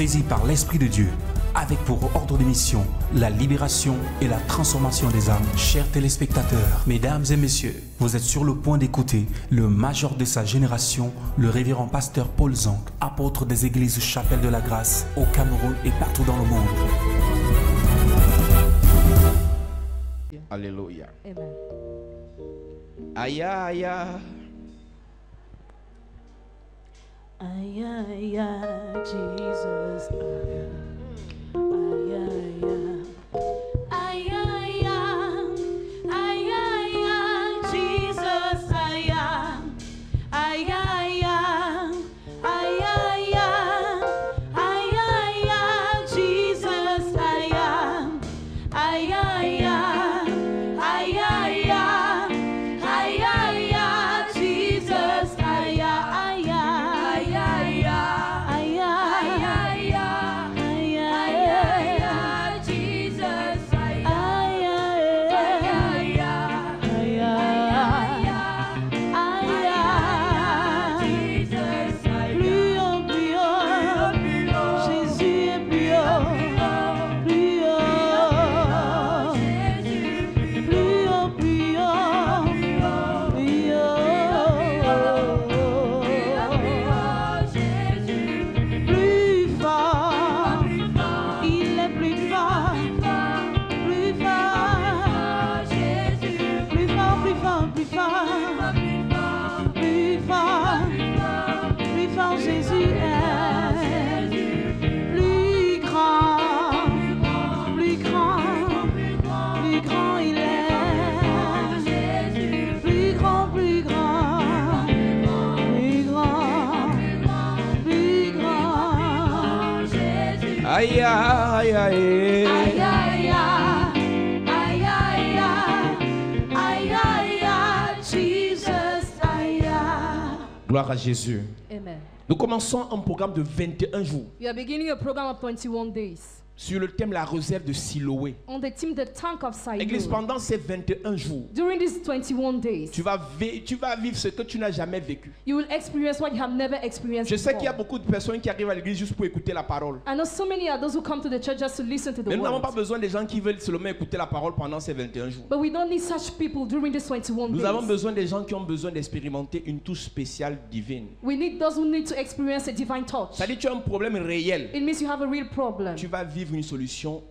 saisis par l'Esprit de Dieu, avec pour ordre de mission la libération et la transformation des âmes. Chers téléspectateurs, mesdames et messieurs, vous êtes sur le point d'écouter le major de sa génération, le révérend pasteur Paul Zank, apôtre des églises Chapelle de la Grâce au Cameroun et partout dans le monde. Alléluia. Amen. Aïe, aïe, aïe. Aïe, aïe, aïe, Jesus. Aïe, aïe, aïe. Aïe, aïe, aïe, aïe, aïe, Jesus. Aïe, aïe, aïe, aïe, aïe, aïe, aïe, Jesus. Aïe, aïe, aïe, aïe, aïe, aïe, aïe, Jesus. Aïe, aïe, aïe, aïe, aïe, aïe, aïe, Jesus. Aïe, aïe, aïe, aïe, Jesus. Plus haut, plus haut, Jésus est plus haut, plus haut, plus haut, plus haut, plus haut, plus fort, il est plus fort, plus fort, plus fort, plus fort, plus fort, plus fort, plus fort, Jésus est plus grand, plus grand, plus grand il est, plus grand, plus grand, plus grand, plus grand, Jésus. Aïe, aïe, aïe. Aïe, aïe, aïe, aïe, aïe, aïe, aïe, aïe, Jesus, aïe, aïe. Gloire à Jésus. Amen. Nous commençons un programme de 21 jours We are beginning a program of 21 days sur le thème la réserve de Siloé. on the theme The Tank of Église, Siloam. pendant ces 21 jours, During these 21 days, tu vas vivre ce que tu n'as jamais vécu. you will experience what you have never experienced Je sais qu'il y a before. beaucoup de personnes qui arrivent à l'église juste pour écouter la parole. I know so many are those who come to the church just to listen to the Mais nous n'avons word. pas besoin des gens qui veulent seulement écouter la parole pendant ces 21 jours. But we don't need such people during these 21 Nous avons days. besoin des gens qui ont besoin d'expérimenter une touche spéciale divine. We need those who need to experience a divine touch. C'est-à-dire tu as un problème réel. It means you have a real problem. Tu vas vivre une solution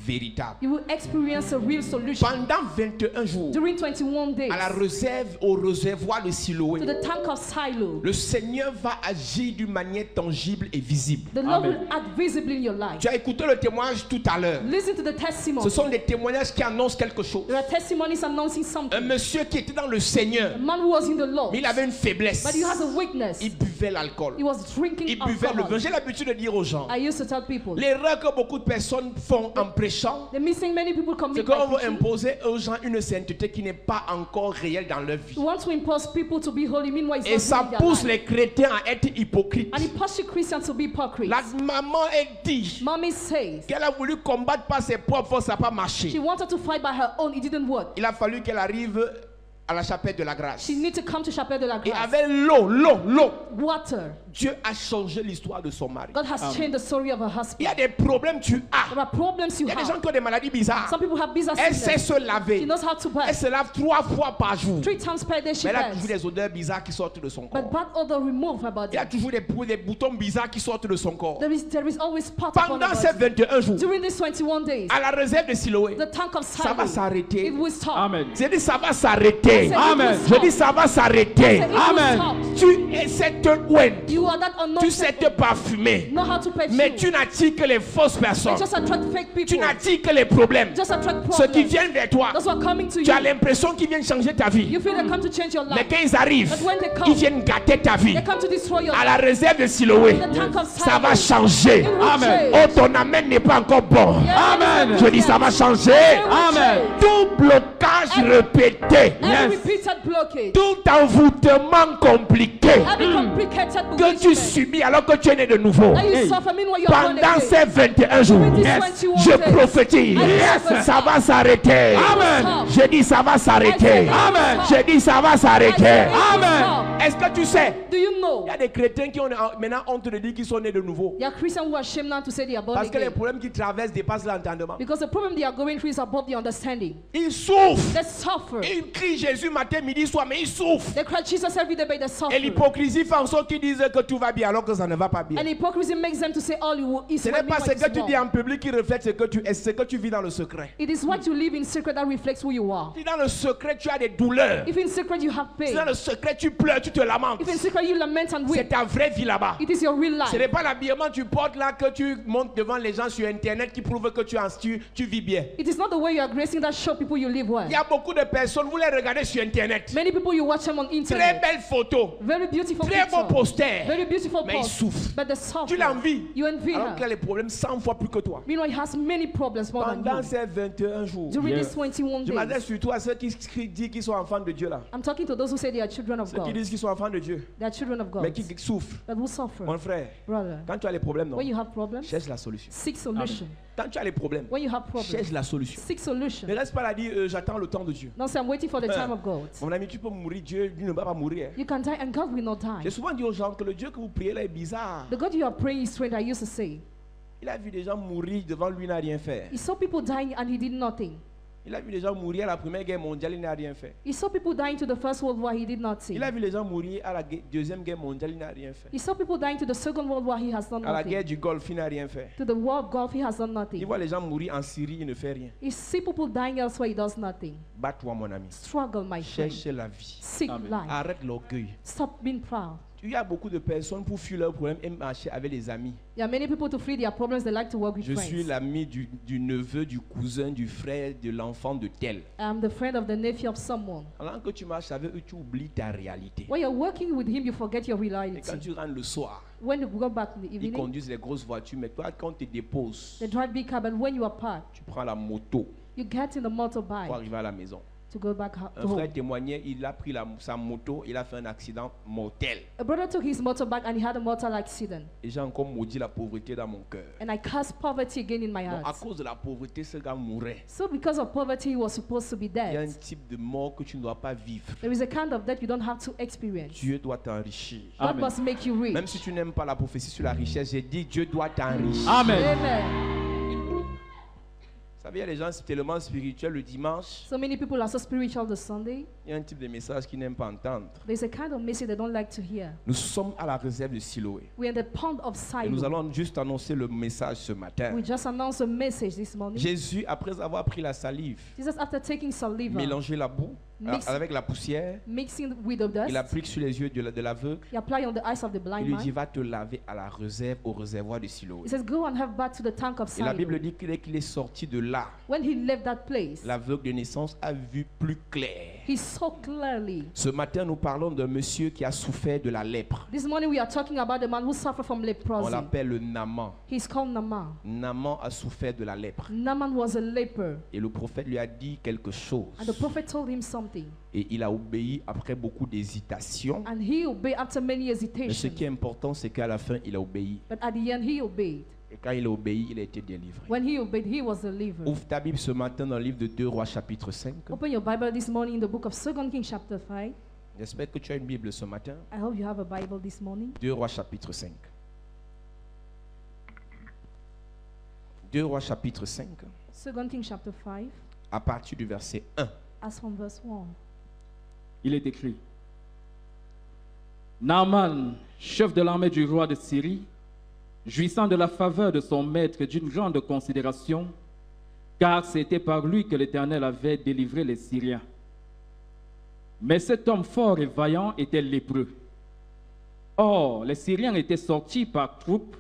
véritable. You will experience a real solution. Pendant 21 jours, During 21 days, à la réserve, au réservoir de Siloé, to the tank of Siloam, le Seigneur va agir d'une manière tangible et visible. the Lord will act visibly in your life. Tu as écouté le témoignage tout à l'heure. Listen to the testimony. Ce sont des témoignages qui annoncent quelque chose. There are testimonies announcing Un something. monsieur qui était dans le Seigneur, A man who was in the Lord, mais il avait une faiblesse. but he has a weakness. Il buvait l'alcool. He was drinking Il buvait le vin. alcohol. J'ai l'habitude de dire aux gens, I used to tell people, l'erreur que beaucoup de personnes font en prêchant, the missing many people c'est commit qu'on by veut preaching. imposer aux gens une sainteté qui n'est pas encore réelle dans leur vie. You want to impose people to be holy, meanwhile it's Et not ça really their pousse life. les chrétiens à être hypocrites. And it pushes Christians to be hypocrites. La maman est dit Mommy says qu'elle a voulu combattre par ses propres forces, ça n'a pas she marché. wanted to fight by her own, it didn't work. Il a fallu qu'elle arrive à la chapelle de la grâce. She need to come to Chapelle de la Et Grâce. avec l'eau, Water. Dieu a changé l'histoire de son mari. God has changed the story of her Il y husband. a des problèmes tu as. There are problems you Il y a des gens have. qui ont des maladies bizarres. Some people have business Elle sait sickness. se laver. She knows how to Elle bath. se lave 3 fois par jour. 3 times per day she Mais elle a toujours baths. des odeurs bizarres qui sortent de son corps. But bad odor remove her body. Il y a toujours des boutons bizarres qui sortent de son corps. There is always spot upon Pendant her ces body. 21 jours, During these 21 days, à la réserve de Siloé, the tank of ça va Siloam, s'arrêter. it will stop. Amen. J'ai dit ça va s'arrêter. I said it Amen. will Je stop. dis ça va I s'arrêter. said it will Amen. stop. Tu es cette oint. You are that Tu anointed. sais te parfumer. Know how to perfume. Mais tu n'attires que les fausses personnes. Just attract fake people. Tu n'attires que les problèmes. Just attract Ceux qui problems. viennent vers toi, Those who are coming to tu as you. l'impression qu'ils viennent changer ta vie. You feel they come to change your Mais life. quand ils arrivent, But when they come, ils viennent gâter ta vie. they come to destroy your À la life. réserve de Siloé, The tank of ça va Siloam, changer. it will Amen. Oh, change. ton amen n'est pas encore bon. Yeah, Amen. Je dis ça va changer. It will Amen. change. Tout blocage répété, Every repeated blockage. tout envoûtement compliqué Every complicated que tu bewitchment. subis alors que tu es né de nouveau. And you suffer meanwhile you are born Pendant again. ces 21 jours, With this 21 je days, prophétise, Yes. ça va s'arrêter. Amen. Je dis ça va s'arrêter. Amen. Je dis ça va s'arrêter. Amen. Est-ce que tu sais, Do you know? il y a des chrétiens qui ont maintenant honte de dire qu'ils sont nés de nouveau. There are Christians who are ashamed now to say they are born Parce que les again. problèmes qu'ils traversent dépassent l'entendement. Because the problem they are going through is above the understanding. Ils souffrent. They suffer. Ils crient Jésus matin, midi, soir, mais ils souffrent. They cry Jesus every day, but they suffer. Et l'hypocrisie fait en sorte qu'ils disent que tout va bien alors que ça ne va pas bien. And hypocrisy makes them to say all you is Ce n'est pas ce que tu dis wrong. en public qui reflète ce que tu vis dans le secret. It is what you live in secret that reflects who you are. Si dans le secret tu as des douleurs, If in secret you have si pain, dans le secret tu pleures, tu te lamentes, if in secret you lament and c'est weep, ta vraie vie là-bas. it is your real Ce life. n'est pas l'habillement que tu portes là que tu montes devant les gens sur internet qui prouve que tu vis bien. It is not the way you are gracing that show people you live well. Il y a beaucoup de personnes, vous les regardez sur internet. Many people you watch them on Très internet. belles photos, Very beautiful très beaux picture. posters. Very beautiful Mais ils post. souffrent. But they suffer. Tu l'envies. You envy Alors qu'il a her. les problèmes 100 fois plus que toi. Meanwhile, he has many problems more than Pendant you. ces 21 jours, During these 21 je m'adresse days, surtout à ceux qui disent qu'ils sont enfants de Dieu là. I'm talking to those who say they are children of Ceux qui God. disent qu'ils sont enfants de Dieu, They are children of mais God. qui souffrent. That will suffer. Mon frère, Brother, quand tu as les problèmes, non, when you have problems, cherche la solution. seek solution. Quand tu as les problèmes, When you have cherche problems, la solution. seek solution. Ne reste pas là dire j'attends le temps de Dieu. Don't say I'm waiting for the time of God. Mon ami, tu peux mourir, Dieu lui ne va pas mourir. You can die and God will not J'ai die. souvent dit aux gens que le Dieu que vous priez là est bizarre. The God you are praying is strange, I used to say. Il a vu des gens mourir devant lui, il n'a rien fait. He saw people dying and he did nothing. Il a vu des gens mourir à la Première Guerre mondiale, il n'a rien fait. He saw people dying to the First World War, he did not see. Il a vu les gens mourir à la Deuxième Guerre mondiale, il n'a rien fait. He saw people dying to the Second World War, he has done À la guerre nothing. du Golfe, il n'a rien fait. To the War of Gulf, he has done Il nothing. voit les gens mourir en Syrie, il ne fait rien. He see people dying elsewhere, he does nothing. Bats-toi, mon ami. Struggle, my friend. Cherche la vie. Seek life. Arrête l'orgueil. Stop being proud. Il y a beaucoup de personnes pour fuir leurs problèmes et marcher avec les amis. There are many people to flee their problems, they like to work with Je suis friends. l'ami du neveu, du cousin, du frère, de l'enfant de tel. I'm the friend of the nephew of someone. Alors que tu marches avec eux, tu oublies ta réalité. When you're working with him, you forget your Et reality. quand tu rentres le soir, When you go back in the ils evening, conduisent les grosses voitures, mais toi, quand tu te déposes, they drive big car, but when you are parked, tu prends la moto you get in the pour motorbike arriver à la maison. to go back Un to frère home. témoignait, il a pris sa moto, il a fait un accident mortel. A brother took his motorbike and he had a mortal accident. Et j'ai encore maudit la pauvreté dans mon cœur. And I cast poverty again in my Donc, à heart. cause de la pauvreté, ce gars mourait. So because of poverty, he was supposed to be Il y a un dead. type de mort que tu ne dois pas vivre. There is a kind of death you don't have to experience. Dieu doit t'enrichir. God must make you Même rich. si tu n'aimes pas la prophétie sur la richesse, j'ai dit Dieu doit t'enrichir. Amen. Amen. Vous savez, il y a des gens tellement spirituels le dimanche. So many people are so spiritual this Sunday. Il y a un type de message qu'ils n'aiment pas entendre. There's a kind of message they don't like to hear. Nous sommes à la réserve de Siloé. We're in the pond of Et nous Siloam. allons juste annoncer le message ce matin. We just announced a message this morning. Jésus, après avoir pris la salive, Jesus, after taking saliva, mélangé la boue Mix- avec la poussière, mixing with the il dust, applique sur les yeux de l'aveugle. he applied on the eyes of the Il blind lui dit, man. va te laver à la réserve, au réservoir de Siloé. He says, go and have bath to the tank of Et la Bible Siloam. dit qu'il est sorti de là. When he left that place, L'aveugle de naissance a vu plus clair. he saw clearly. Ce matin, nous parlons d'un monsieur qui a souffert de la lèpre. This morning we are talking about the man who suffered from On leprosy. l'appelle le Naaman. He's called Naaman. Naaman a souffert de la lèpre. Naaman was a leper. Et le prophète lui a dit quelque chose. And the prophet told him something. Et il a obéi après beaucoup d'hésitation. And he obeyed after many Mais ce hesitations. qui est important, c'est qu'à la fin, il a obéi. But at the end, he obeyed. Et quand il a obéi, il a été délivré. When he obeyed, he was delivered. Ouvre ta Bible ce matin dans le livre de 2 Rois chapitre 5. Open your Bible this morning in the book of 2 Kings chapter 5. J'espère que tu as une Bible ce matin. I hope you have a Bible this morning. 2 Rois chapitre 5. 2 Rois chapitre 5, 2 Kings chapter 5, à partir du verset 1. as from verse 1. Il est écrit: Naaman, chef de l'armée du roi de Syrie, jouissant de la faveur de son maître et d'une grande considération, car c'était par lui que l'Éternel avait délivré les Syriens. Mais cet homme fort et vaillant était lépreux. Or, les Syriens étaient sortis par troupes,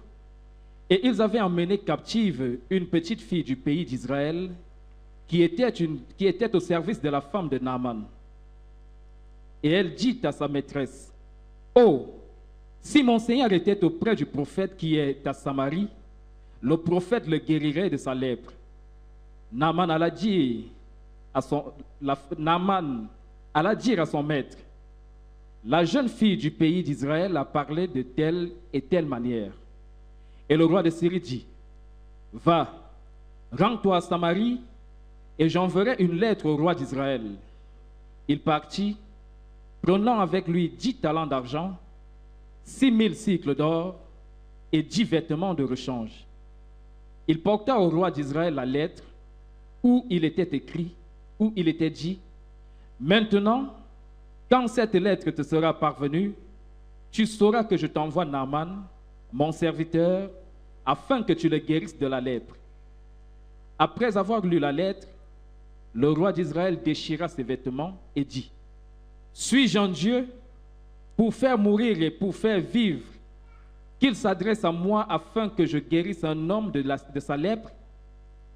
et ils avaient emmené captive une petite fille du pays d'Israël, qui était au service de la femme de Naaman. Et elle dit à sa maîtresse: Oh, si mon Seigneur était auprès du prophète qui est à Samarie, le prophète le guérirait de sa lèpre. Naaman alla dire Naaman alla dire à son maître, la jeune fille du pays d'Israël a parlé de telle et telle manière. Et le roi de Syrie dit, va, rends-toi à Samarie, et j'enverrai une lettre au roi d'Israël. Il partit, prenant avec lui 10 talents d'argent, 6000 cycles d'or et 10 vêtements de rechange. Il porta au roi d'Israël la lettre où il était écrit, où il était dit, maintenant, quand cette lettre te sera parvenue, tu sauras que je t'envoie Naaman, mon serviteur, afin que tu le guérisses de la lèpre. Après avoir lu la lettre, le roi d'Israël déchira ses vêtements et dit, suis-je un Dieu pour faire mourir et pour faire vivre, qu'il s'adresse à moi afin que je guérisse un homme de sa lèpre?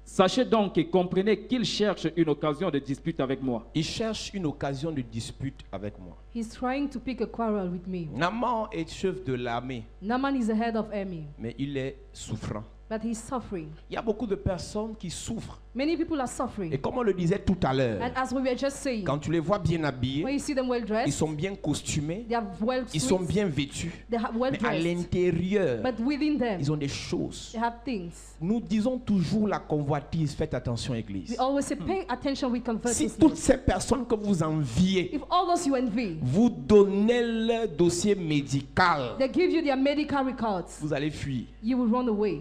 Sachez donc et comprenez qu'il cherche une occasion de dispute avec moi. Il cherche une occasion de dispute avec moi. He's trying to pick a quarrel with me. Naaman est chef de l'armée, Naaman is the head of army, mais il est souffrant. but he's suffering. Il y a beaucoup de personnes qui souffrent. Many people are Et suffering. comme on le disait tout à l'heure, And as we were just saying, quand tu les vois bien when habillés, you see them well ils dressed, sont bien costumés, they are well ils sont suited, bien vêtus. they are well Mais à dressed, l'intérieur, but within them, ils ont des choses. they have things. Nous disons toujours la convoitise. Faites attention, We Église. always say, pay attention with Si covetousness. toutes ces personnes que vous enviez, If all those you envy, vous donnez leur dossier médical, they give you their medical records, vous allez fuir. you will run away.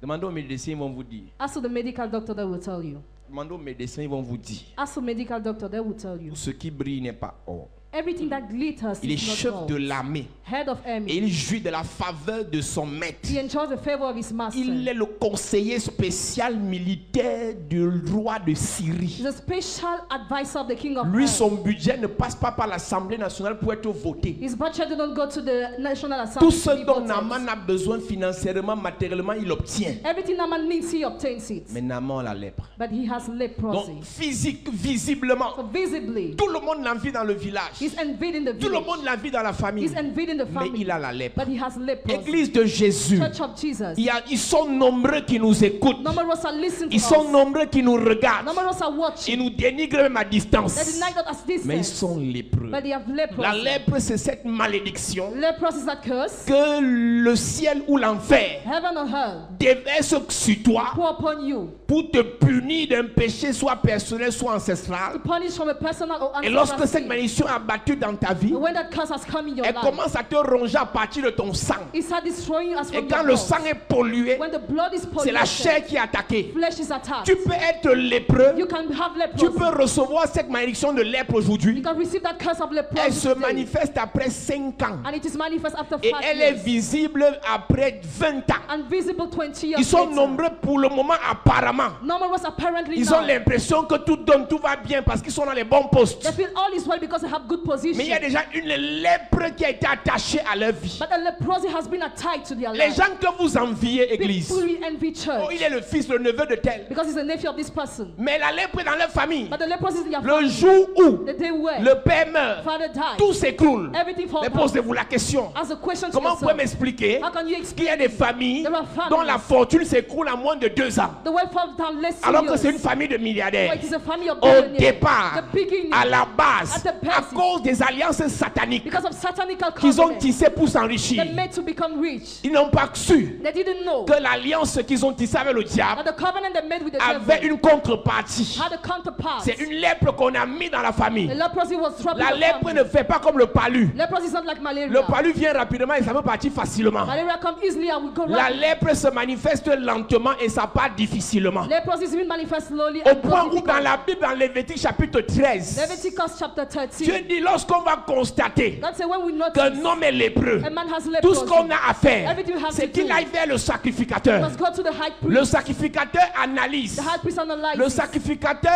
Demandez aux médecins, ils vont vous dire. Ask the medical doctor, they will tell you. Demandez aux médecins, ils vont vous dire. Ask the medical doctor, they will tell you. Tout ce qui brille n'est pas or. Everything that glitters Il est is not chef gold. de l'armée Head of et army. il jouit de la faveur de son maître. He enjoys the favor of his master. Il est le conseiller spécial militaire du roi de Syrie. He's a special advisor of the king of Lui, Earth. son budget ne passe pas par l'Assemblée nationale pour être voté. His budget did not go to the National Assembly. Tout ce to be dont voted. Naaman a besoin financièrement, matériellement, il obtient. Everything Naaman needs, he obtains it. Mais Naaman a la lèpre. But he has leprosy. Donc, physique, visiblement, So visibly, tout le monde l'envie dans le village. he's envied in the Tout le village. monde l'envie dans la famille. He's envied in the Mais family. il a la lèpre. But he has leprosy. Église de Jésus, Church of Jesus. ils sont nombreux qui nous écoutent. Numerous are listening to Ils sont us. nombreux qui nous regardent. Numerous are Ils watching. nous dénigrent même à They distance. deny that as Mais ils distance. sont lépreux. But they have leprosy. La lèpre, c'est cette malédiction Leprosy is that curse. que le ciel ou l'enfer Heaven or hell. déverse sur toi Pour upon you. pour te punir d'un péché soit personnel, soit ancestral. Punish from a personal or Et lorsque ancestral cette sin. malédiction est abattue dans ta vie, When that curse has come in your elle life, commence à te ronger à partir de ton sang. it starts destroying you as Et from quand your le blood. sang est pollué, When the blood is c'est la polluted, chair qui est attaquée. flesh is attacked. Tu peux être lépreux, You can have tu leprosy. peux recevoir cette malédiction de lèpre You aujourd'hui. can receive that curse of leprosy Elle se today. manifeste après 5 ans. And it is manifest after Et 5 elle est years. visible après 20 ans. And visible 20 years Ils sont later. nombreux pour le moment apparemment. Numerous apparently Ils now. ont l'impression que tout donne, tout va bien parce qu'ils sont dans les bons postes. They feel all is well because they have good position. Mais il y a déjà une lèpre qui a été attachée à leur vie. But the leprosy has been attached to their Les life. gens que vous enviez, église. People will envy Oh, church il est le fils, le neveu de tel. because he's a nephew of this person. Mais la lèpre est dans leur famille. But the leprosy is in their Le family. jour où The day where le père meurt, father died, tout s'écroule. everything falls Mais apart. posez-vous la question. As a question to Comment vous pouvez yourself, m'expliquer how can you qu'il y explain a des familles There are families. dont la fortune s'écroule en moins de 2 ans, the wealth falls down less alors que years? c'est une famille de milliardaires? Well, it is a family of Au billionaires. départ, The beginning, à la base, at the à basis, cause des alliances sataniques because of satanical qu'ils ont covenant, tissées pour s'enrichir, they made to become rich. ils n'ont pas su They didn't know que l'alliance qu'ils ont tissée avec le diable that the covenant they made with the avait devil une contrepartie. had a counterpart. C'est une lèpre qu'on a mis dans la The famille. leprosy was dropped La in the lèpre family. ne fait pas comme le palu. Leprosy is not like malaria. Le palu vient rapidement et ça peut partir facilement. Malaria come easily and will go La rapidly. lèpre se manifeste lentement et ça part difficilement. Leprosy is being manifest slowly Au and point goes où dans la Bible, dans Lévitique chapitre 13, Leviticus chapter 13. Dieu dit lorsqu'on va constater God said when we qu'un notice homme est lépreux, a man has tout ce leprosy, qu'on a à faire, everything we have c'est to qu'il do, aille vers le we sacrificateur. must go to the high Le priest. sacrificateur analyse. The high priest analyzes. Le sacrificateur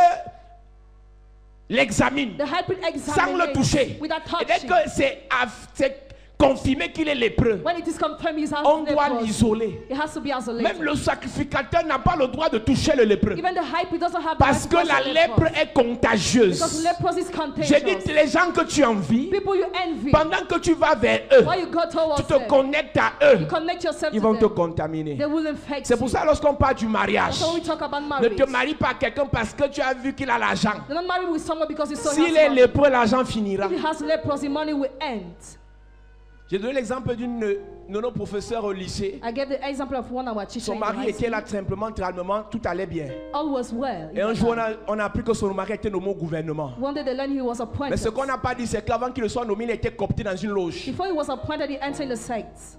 l'examine The high priest sans examines le toucher. without Et dès touching. que c'est confirmé qu'il est lépreux, When it is confirmed he's on doit leprosy, l'isoler. it has to be isolated. Même le sacrificateur n'a pas le droit de toucher le lépreux. Even the high priest doesn't have Parce the que right to touch la the lèpre leper. est contagieuse. Because leprosy is J'ai dit, contagious. les gens que tu envies, People you envy, pendant que tu vas vers eux, while you go towards tu te them, connectes à you eux, connect yourself ils to vont te them. contaminer. They will infect C'est pour you. ça, lorsqu'on parle du mariage, So when we talk about ne marriage, te marie pas à quelqu'un parce que tu as vu qu'il a l'argent. do not marry with someone because he's so S'il est handsome. lépreux, l'argent finira. If he has leprosy, money will end. J'ai donné l'exemple d'une de nos professeurs au lycée. I gave the example of one of our teachers. Son in mari high était school. là simplement, tranquillement, tout allait bien. All was well. Et un jour, on a appris que son mari était nommé au gouvernement. One day they learned he was Mais appointed. ce qu'on n'a pas dit, c'est qu'avant qu'il soit nommé, il était coopté dans une loge. Before he was appointed, he entered the sect.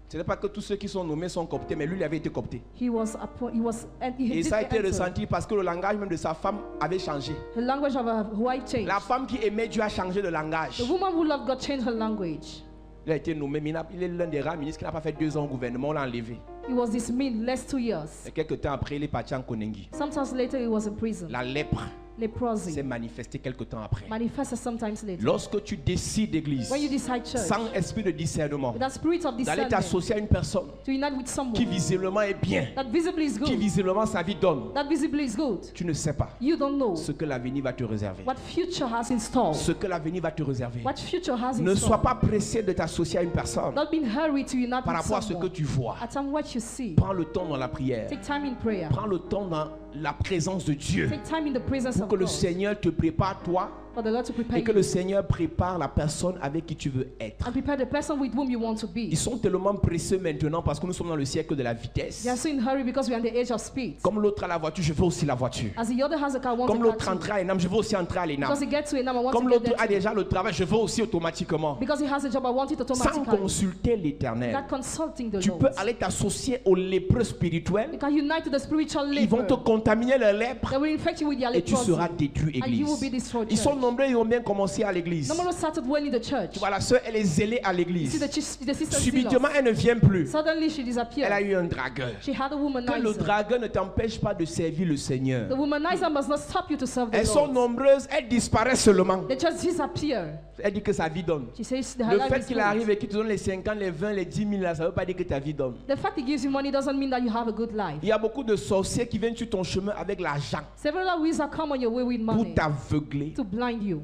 Ce n'est pas que tous ceux qui sont nommés sont cooptés, mais lui, il avait été coopté. He was appointed. And he Et did ça a été enter. ressenti parce que le langage même de sa femme avait changé. The language of a white changed. La femme qui aimait Dieu a changé de langage. The woman who loved God changed her language. Il a été nommé, mais il est l'un des rares ministres qui n'a pas fait 2 ans au gouvernement, on l'a enlevé. He was dismissed less 2 years. Et quelques temps après, il est parti en Konengi. Sometimes later, he was in prison. La lèpre s'est Leprosy manifestée quelques temps après. manifested sometimes later. Lorsque tu décides d'église, When you decide church, sans esprit de discernement, with that spirit of d'aller discernment, t'associer à une personne to unite with qui someone visiblement est bien, that visibly is qui good, visiblement sa vie donne, that visibly is good, tu ne sais pas you don't know ce que l'avenir va te réserver. what future has in store. Ce que l'avenir va te réserver. What future has in Ne sois store. pas pressé de t'associer à une personne Not being hurried to unite par with rapport à ce que someone. tu vois. Attend what you see. Prends le temps dans la prière. Take time in prayer. Prends le temps dans la présence de Dieu Take time in the presence pour of que le God. Seigneur te prépare toi For the Lord to prepare et que le you Seigneur prépare la personne avec qui tu veux être. and prepare the person with whom you want to be. Ils sont tellement pressés maintenant parce que nous sommes dans le siècle de la vitesse. They are so in hurry because we are in the age of speed. Comme l'autre a la voiture, je veux aussi la voiture. As the other has a car, wants Comme a l'autre car entre too. à l'ENAM, je veux aussi entrer à l'ENAM. Because he gets to a number, I want Comme to get l'autre there a too. déjà le travail, je veux aussi automatiquement. Because he has a job, I want it Sans automatically. consulter l'Éternel. Not consulting the Tu Lord. peux aller t'associer aux lépreux spirituels. You can unite to the spiritual Ils vont te leper. contaminer leur lèpre They will infect you with their et tu leprosy. seras détruit, And you will be église. destroyed. Ils sont church. nombreux, ils ont bien commencé à l'église. Number started well in the church. Tu vois, la sœur, elle est zélée à You see l'église. the sister Subitement, Silas. elle ne vient plus. Suddenly she Elle a disappeared. eu un dragueur. She had a Que le womanizer. dragueur ne t'empêche pas de servir le Seigneur. The womanizer must not stop you to serve the Elles sont Lord. nombreuses, elles disparaissent seulement. They just disappear. Elle dit que sa vie donne. She says her Le life fait is qu'il good. arrive et qu'il te donne les 50, les 20, les 10 000, là, ça ne veut pas dire que ta vie donne. The fact he gives you money doesn't mean that you have a good life. Il y a beaucoup de sorciers qui viennent sur ton chemin avec l'argent Several wizards come on your way with pour money t'aveugler, to blind you,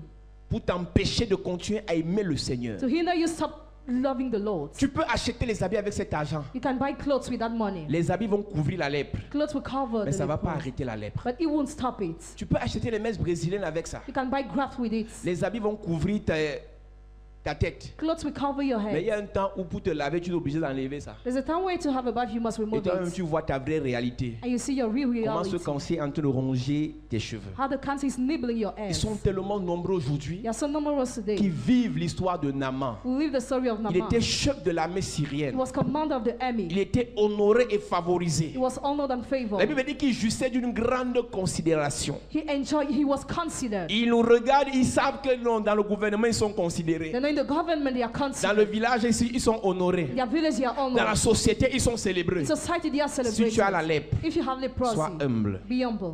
pour t'empêcher de continuer à aimer le Seigneur. to hinder you stop loving the Lord. Tu peux acheter les habits avec cet argent. You can buy clothes with that money. Les habits vont couvrir la lèpre, Clothes will cover mais the ça ne va pas leprosy, arrêter la lèpre. but it won't stop it. Tu peux acheter les messes brésiliennes avec ça. You can buy graft with it. Les habits vont couvrir ta tête. Clothes will cover your Mais il y head. a un temps où pour te laver, tu es obligé d'enlever ça. There's a time where to have a bath, you must Et remove toi-même, it. tu vois ta vraie réalité. And you see your real Comment ce reality. cancer est en train de ronger tes cheveux. How the cancer is nibbling your Ils hair. sont tellement nombreux aujourd'hui They are so numerous qui today. vivent l'histoire de Naaman. We live the story of Il Naaman. était chef de l'armée He syrienne. was commander of the army. Il était honoré et favorisé. He was honored and La favored. Bible dit qu'il jouissait d'une grande considération. He was considered. Ils nous regardent, ils savent que non, dans le gouvernement, ils sont considérés. Then in the government, they are Dans le considered. village, ici, ils sont honorés. Their village, they are Dans la honored. société, ils sont célébrés. In society, they are Si tu as la celebrated. lèpre, If you have leprosy, sois humble. be humble.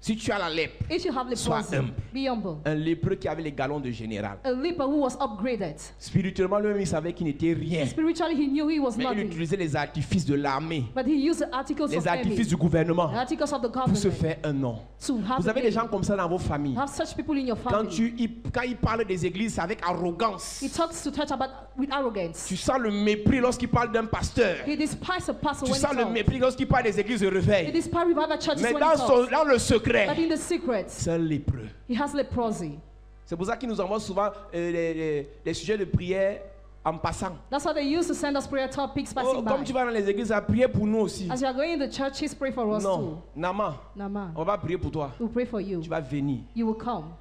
Si tu as la lèpre, If you have Sois leprosy, humble. be humble. un lépreux qui avait les galons de général. A leper who was upgraded. Spirituellement, lui-même, il savait qu'il n'était rien. Spiritually, he knew he was Mais il nothing. utilisait les artifices de l'armée, But he used the articles les of army, artifices du gouvernement the articles of the pour se government, faire un nom. to have Vous a avez des name. gens comme ça dans vos familles. Have such people in your Quand, family. quand ils parlent des églises, c'est avec arrogance. He talks to church about with arrogance. Tu sens le mépris lorsqu'il parle d'un pasteur. He despises a pastor Tu when sens he le talks. mépris lorsqu'il parle des églises de He réveil. despises revival churches Mais when he talks. dans le But secret, in the secret, c'est un lépreux. he has leprosy. C'est pour ça qu'il nous envoie souvent les sujets de prière en passant. That's how they used to send us prayer topics Oh, passing comme by. tu vas dans les églises, à prier pour nous aussi. As you are going in the churches, pray for us Non, too. Nama, Naaman, on va prier pour toi. we'll pray for you. Tu vas venir. You will come.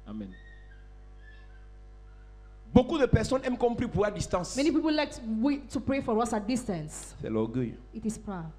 Amen. Beaucoup de personnes aiment qu'on prie pour à distance. Many people like to pray for us at distance. C'est l'orgueil. It is pride.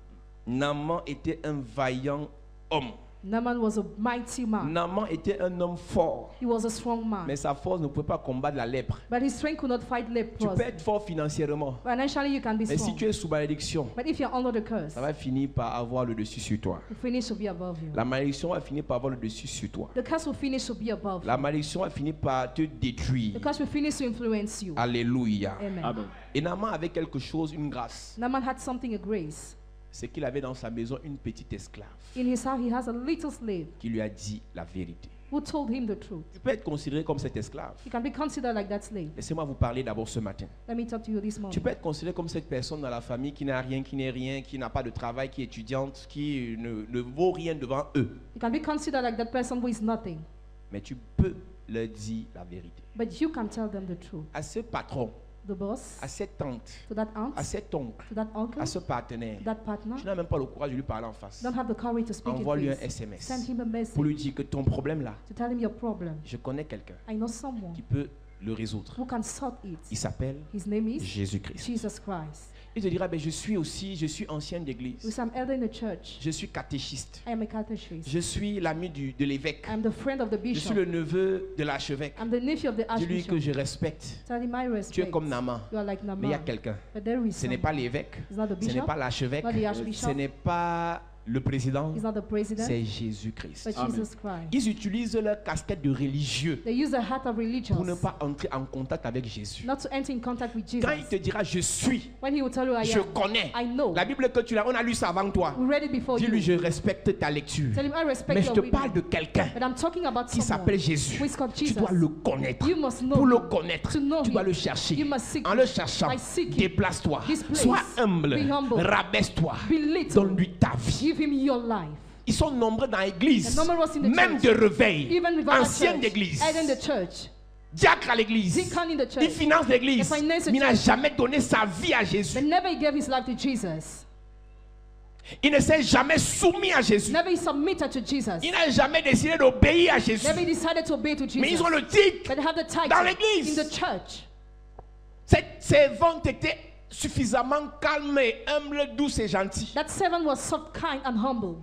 Naaman était un vaillant homme. Naaman was a mighty man. Naaman était un homme fort, He was a strong man. mais sa force ne pouvait pas combattre la lèpre. But his strength could not fight Tu leprosy. peux être fort financièrement, Financially, you can be mais si strong. tu es sous malédiction, But if you're under the curse, ça va finir par avoir le dessus sur toi. the finish will be above you. La malédiction va finir par avoir le dessus sur toi. The curse will finish to be above La you. malédiction va finir par te détruire. The curse will finish to influence you. Alléluia. Amen. Amen. Et Naaman avait quelque chose, une grâce. Naaman had something, a grace. C'est qu'il avait dans sa maison une petite esclave In his house, he has a little slave qui lui a dit la vérité. who told him the truth. Tu peux être considéré comme cet esclave. You can be considered like that slave. Laissez-moi vous parler d'abord ce matin. Let me talk to you this Tu morning. peux être considéré comme cette personne dans la famille qui n'a rien, qui n'est rien, qui n'a pas de travail, qui est étudiante, qui ne vaut rien devant eux. You can be considered like that person who is nothing. Mais tu peux leur dire la vérité. But you can tell them the truth. À ce patron, The boss, à cette tante, to that aunt, à cet oncle, to that uncle, à ce partenaire, to that partner, tu n'as même pas le courage de lui parler en face. don't have the courage to speak in Envoie-lui un face. SMS Send him a pour message lui dire que ton problème là, to tell him your problem. je connais quelqu'un I know someone qui peut le résoudre. who can sort it. Il s'appelle His name is Jésus-Christ. Jesus Christ. Il te dira, ben, je suis ancien d'église. With some elder in the church, Je suis catéchiste. I am a catechist. Je suis l'ami de l'évêque. I am the friend of the Je suis bishop. le neveu de l'archevêque. I'm the nephew of the Dis-lui que archbishop. je respecte. Tell him I Tu es respect. comme Naaman. You are like Mais il y a Naaman. quelqu'un. But there is Ce n'est someone. pas l'évêque. He's not the Ce n'est bishop. pas l'archevêque. Not the Ce archbishop. n'est pas le président. He's not the president. C'est Jésus-Christ. But Amen. Jesus Christ. Ils utilisent leur casquette de religieux They use the heart of religion pour ne pas entrer en contact avec Jésus. not to enter in contact with Jesus. Quand il te dira je suis, When he will tell you I je am, connais. I know. La Bible que tu l'as, on a lu ça avant toi. We read it before Dis-lui you. je respecte ta lecture. Tell him I respect Mais je your te reading. parle de quelqu'un But I'm talking about qui someone s'appelle Jésus. who is called Tu Jesus. dois le connaître. You must know Pour le him. connaître, To know tu dois him. le chercher. You must seek En him. le cherchant, By seeking déplace-toi. his place. Sois humble. Be humble. Rabaisse-toi. Be little. Donne-lui ta vie. Give him your life. Ils sont nombreux dans l'église, And numerous in the même church. de réveil, Even without a ancienne church. d'église, And in the church. diacre à l'église, Deacon in the il church. finance l'église, The finance the mais il n'a church. jamais donné sa vie à Jésus. But never he gave his life to Jesus. Il ne s'est jamais soumis à Jésus. Never he submitted to Jesus. Il n'a jamais décidé d'obéir à Jésus. Never he decided to obey to Mais ils Jesus. ont le titre. But they have the title Dans l'église. in the church. Ces ventes étaient suffisamment calmes et humbles, douces et gentilles. That servant was soft, kind, and humble.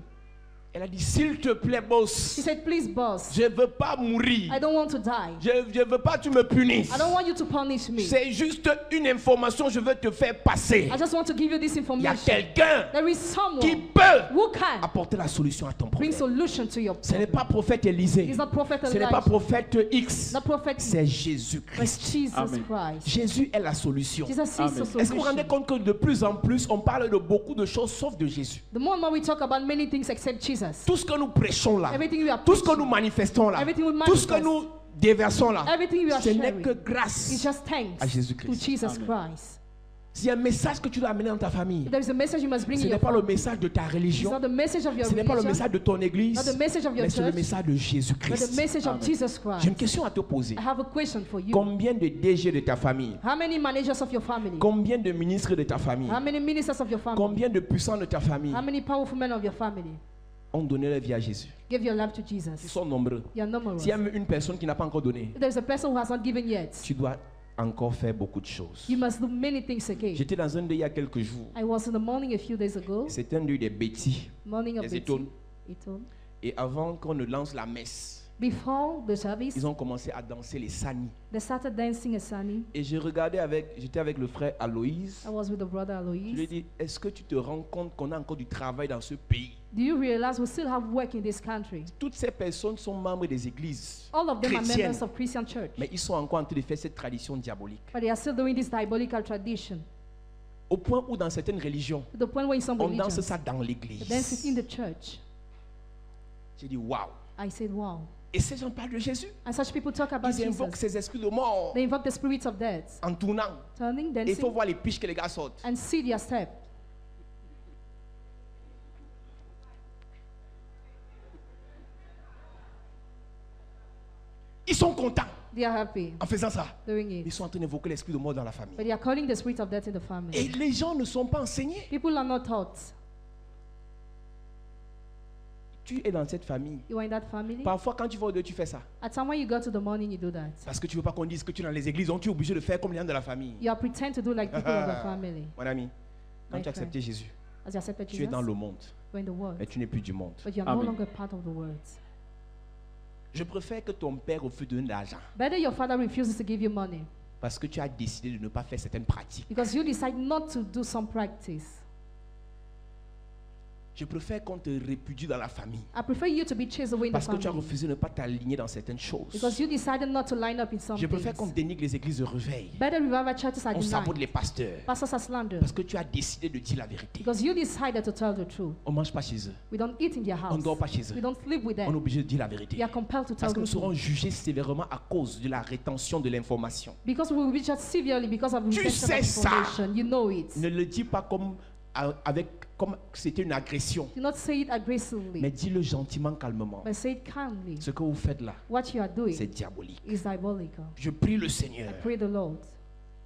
Elle a dit, s'il te plaît, He boss, said, please, boss, je ne veux pas mourir. I don't want to die. Je ne veux pas que tu me punisses. I don't want you to punish me. C'est juste une information que je veux te faire passer. I just want to give you this Il y a information. quelqu'un There is qui someone peut who can apporter la solution à ton bring problème. solution to your Ce n'est problem. pas prophète Élisée. He's not prophet Ce n'est pas Elijah, prophète X. not prophet, C'est but Jésus-Christ. Jesus Amen. Christ. Jésus est la solution. Jesus is Amen. the Est-ce que vous vous rendez solution. compte que de plus en plus, on parle de beaucoup de choses sauf de Jésus? The more and more we talk about many things except Jesus. Tout ce que nous prêchons là, Everything we are tout ce que preaching, nous manifestons là, Everything we tout ce que manifest. nous déversons là, everything we are ce n'est sharing, que it's grâce just thanks à Jésus-Christ. to Jesus Amen. Christ. S'il y a un message que tu dois amener dans ta famille, If there is a message you must bring ce in n'est your pas le family. message de ta It's religion, not the message of your ce n'est pas le religion, message de ton église, not the message of your mais c'est le church, message de but the Jésus-Christ. message of Amen. Jesus J'ai une Christ. question à te poser. I have a question for you. Combien de DG de ta famille? How many managers of your family? Combien de ministres de ta famille? How many ministers of your family? Combien de puissants de ta famille How many powerful men of your family ont donné leur vie à Jésus? give your life to Ils Jesus? sont nombreux. You're numerous. S'il y a même une personne qui n'a pas encore donné, If there's a person who has not given yet, tu dois encore faire beaucoup de choses. you must do many things again. J'étais dans un deuil il y a quelques jours. I was in the morning a few days ago, C'était un deuil des bêtis. morning of Les the étones. Eton. Et avant qu'on ne lance la messe, Before the service, ils ont commencé à danser les sani. they started dancing a sunny. Et j'étais avec le frère Aloïs. I was with the brother Je lui ai Alois. dit, est-ce que tu te rends compte qu'on a encore du travail dans ce pays? Do you realize we still have work in this country? Toutes ces personnes sont membres des églises All of them are chrétiennes, members of Christian church, mais ils sont encore en train de faire cette tradition diabolique. but they are still doing this diabolical tradition. Au point où dans certaines religions, To the point where in some on danse religions, ça dans they dance it l'église. in the church. J'ai dit, waouh. I said, wow. Et ces gens parlent de Jésus. And such people talk about Ils invoquent Jesus. ces esprits de mort They invoke the spirits of death, en tournant. turning, Et il faut dancing, voir les piches que les gars sortent. and see their step. Ils sont contents They are happy en faisant ça. doing Ils it. sont en train d'invoquer l'esprit de mort dans la famille. But they are calling the spirit of death in the Et family. les gens ne sont pas enseignés. People are not taught. Tu es dans cette famille. You are in that family. Parfois, quand tu vas au dehors, tu fais ça. At time when you go to the morning, you do that. Parce que tu ne veux pas qu'on dise que tu es dans les églises, donc tu es obligé de faire comme les gens de la famille. You are pretend to do like people of the family. Mon ami, quand My tu as accepté Jésus, As you accepted tu es dans Jesus, le monde. You're in the world. mais tu n'es plus du monde. But you're no Amen. longer part of the world. Je préfère que ton père refuse de donner de l'argent Better your father refuses to give you money parce que tu as décidé de ne pas faire certaines pratiques. because you decide not to do some practice. Je préfère qu'on te répudie dans la famille I prefer you to be chased away in the parce que tu as family refusé de ne pas t'aligner dans certaines choses. because you decided not to line up in some Je préfère qu'on things. dénigre les églises de réveil. Better revival churches are On sabote denied. les pasteurs Pastors are slandered parce que tu as décidé de dire la vérité. because you decided to tell the truth. On ne mange pas chez eux. We don't eat in their On house. ne dort pas chez eux. We don't live with On est them. obligé de dire la vérité. We are compelled to tell Parce que the nous serons truth jugés sévèrement à cause de la rétention de l'information. because we will be judged severely because of Tu retention sais of ça. information. You know it. Ne le dis pas comme c'était une agression, Do not say it aggressively, mais dis-le gentiment, calmement. but say it calmly. Ce que vous faites là, What you are doing c'est diabolique. is diabolical. Je prie le Seigneur I pray the Lord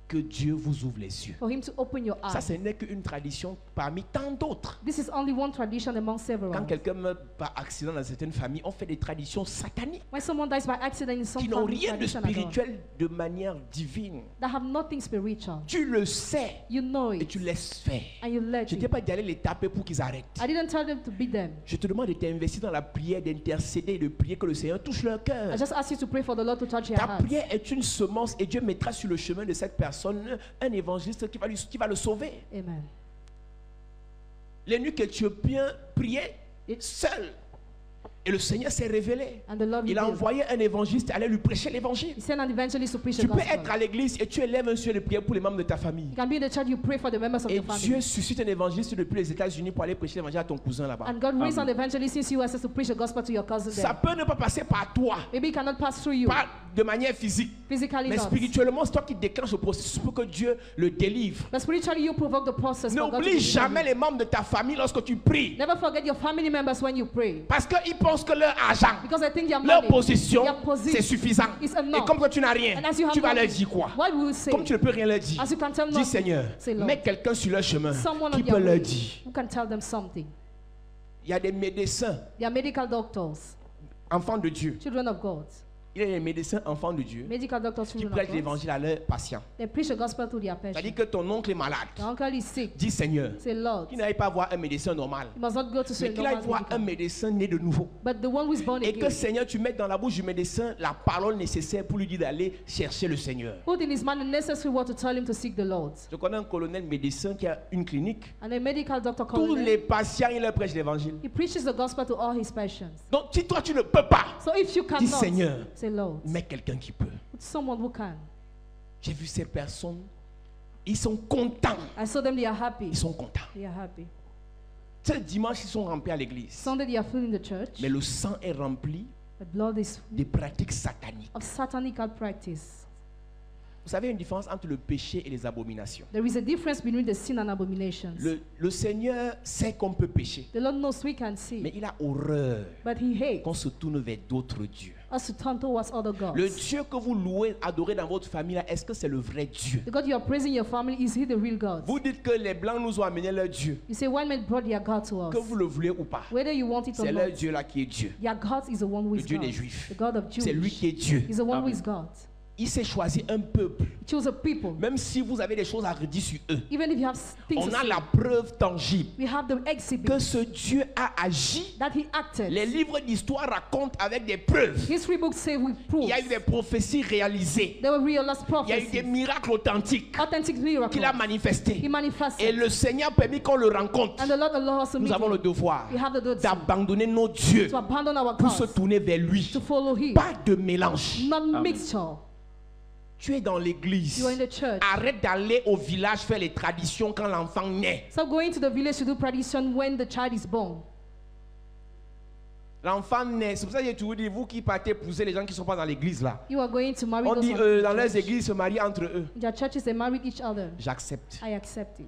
que Dieu vous ouvre les yeux. for Him to open your Ça, eyes. ce n'est qu'une tradition parmi tant d'autres. This is only one tradition among several. Quand quelqu'un meurt par accident dans certaines familles, on fait des traditions sataniques When someone dies by accident in some qui n'ont family rien de tradition at all, spirituel de manière divine. that have nothing spiritual, Tu le sais you know et it tu laisses faire. and you let Je ne t'ai it. pas dit d'aller les taper pour qu'ils arrêtent. I didn't tell them to beat them. Je te demande de t'investir dans la prière, d'intercéder et de prier que le Seigneur touche leur cœur. I just asked you to pray for the Lord to touch your Ta heart. prière est une semence et Dieu mettra sur le chemin de cette personne un évangéliste qui va le sauver. Amen. L'énuque éthiopien priait seul. Et le Seigneur s'est révélé. And the Lord Il a revealed. envoyé un évangéliste aller lui prêcher l'évangile. He sent an evangelist to preach the Tu peux gospel. être à l'église et tu élèves un sujet de prière pour les membres de ta famille. You can be in the church, you pray for the members of Et your family. Dieu suscite un évangéliste depuis les États-Unis pour aller prêcher l'évangile à ton cousin là-bas. And God raised an evangelist since USA to preach the gospel to your cousin Ça there. peut ne pas passer par toi, Maybe it cannot pass through you pas de manière physique, physically, mais not. spirituellement, c'est toi qui déclenches le processus pour que Dieu le délivre. But spiritually, you provoke the process. for God to N'oublie deliver jamais you. les membres de ta famille lorsque tu pries. Never forget your family members when you pray. Parce qu'ils pensent que leur argent, Because I think their leur money, position, their position c'est suffisant. is Et enough. comme que tu n'as rien, And as you have tu vas leur nothing, dire quoi? what will you say? Comme tu ne peux rien leur dire, As you can tell dis nothing, Seigneur, say, Lord, mets quelqu'un sur leur chemin someone qui on peut their leur way dire. who can tell them something. Il y a des médecins, They are medical doctors, enfants de Dieu. children of God. Il y a des médecins, enfants de Dieu, Medical doctors, qui children prêchent of God. l'évangile à leurs patients. They preach the gospel to their C'est-à-dire patients. que ton oncle est malade. Your uncle is sick. Dis Seigneur, Say, Lord, qu'il n'aille pas voir un médecin normal, you must not go to see mais a qu'il aille normal voir un medical. médecin né de nouveau. But the one who is born Et que again, Seigneur, tu mettes dans la bouche du médecin la parole nécessaire pour lui dire d'aller chercher le Seigneur. put in his mind the necessary word to tell him to seek the Lord. Je connais un colonel médecin qui a une clinique. And a medical doctor Tous called les him. patients, il leur prêche l'évangile. He preaches the gospel to all his patients. Donc, si toi, tu ne peux pas, So if you dis cannot, Seigneur, say, Lord, mets quelqu'un qui peut. put someone who can. J'ai vu ces personnes, ils sont contents. I saw them, they are happy. Ils sont contents. They are happy. Ce dimanche, ils sont remplis à l'église. Sunday, they are filling the church. Mais le sang est rempli The blood is des pratiques sataniques. of satanical practice. Vous savez une différence entre le péché et les abominations. There is a difference between the sin and abominations. Le Seigneur sait qu'on peut pécher, The Lord knows we can sin, mais il a horreur but He hates qu'on se tourne vers d'autres dieux. us to turn towards other gods. Le Dieu que vous louez, adorez dans votre famille, là, est-ce que c'est le vrai Dieu? The God you are praising your family, is He the real God? Vous dites que les Blancs nous ont amené leur Dieu, You say white men brought their God to us. que vous le voulez ou pas. Whether you want it or C'est leur not, Dieu là qui est Dieu. their God is the one who Le is Dieu God. des Juifs. The God of C'est lui Jews. qui est Dieu. He's the one who Amen. is God. Il s'est choisi un peuple. He chose a people. Même si vous avez des choses à redire sur eux, Even if you have things on to a say, la preuve tangible we have the exhibit que ce Dieu a agi. that He acted. Les livres d'histoire racontent avec des preuves. History books say with Il proof. y a eu des prophéties réalisées. There were realized Il y a eu des prophecies, miracles authentiques authentic miracles. qu'il a manifestés. He manifested. Et le Seigneur a permis qu'on le rencontre. And the Lord allows us to Nous meet avons le Him, devoir We have the duty d'abandonner nos dieux to abandon our pour se gods, tourner vers lui. to follow Him. Pas de mélange. Not mixture. Tu es dans l'église. You are in the church. Arrête d'aller au village faire les traditions quand l'enfant naît. Stop going to the village to do tradition when the child is born. L'enfant naît. C'est pour ça que j'ai toujours dit, vous qui partez épouser les gens qui ne sont pas dans l'église là. You are going to marry On those dit who are in dans the leurs church. églises se marient entre eux. In their churches, they married each other. J'accepte. I accept it.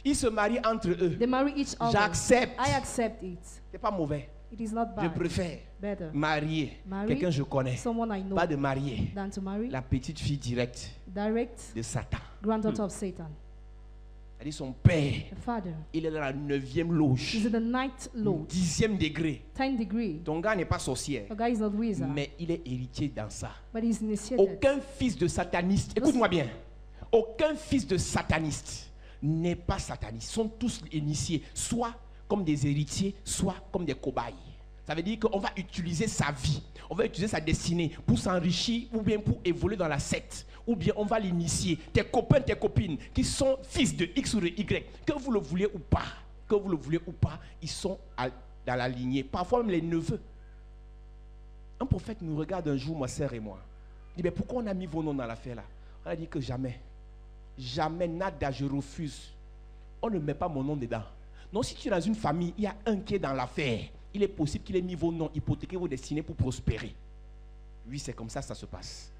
Ils se marient entre eux. They marry each other. J'accepte. I accept it. C'est pas mauvais. It is not Je bad. préfère Better marier Marry quelqu'un que je connais. someone I know Pas de marier than to marry la petite fille directe direct de Satan. granddaughter of Satan. C'est-à-dire son père, The father il est dans la 9e loge. is in the ninth lord, 10e degré. 10th degree. Ton gars n'est pas sorcière, The guy is not wizard, mais il est héritier dans ça. but he's initiated. Aucun fils de sataniste, écoute-moi bien, aucun fils de sataniste n'est pas sataniste. Ils sont tous initiés, soit comme des héritiers, soit comme des cobayes. Ça veut dire qu'on va utiliser sa vie, on va utiliser sa destinée pour s'enrichir ou bien pour évoluer dans la secte. Ou bien on va l'initier. Tes copains, tes copines qui sont fils de X ou de Y, que vous le voulez ou pas, ils sont dans la lignée. Parfois même les neveux. Un prophète nous regarde un jour, ma sœur et moi. Il dit, mais pourquoi on a mis vos noms dans l'affaire là? On a dit que jamais, nada, je refuse. On ne met pas mon nom dedans. Non, si tu es dans une famille, il y a un qui est dans l'affaire. Il est possible qu'il ait mis vos noms, hypothéqué vos destinées pour prospérer. Oui, c'est comme ça se passe.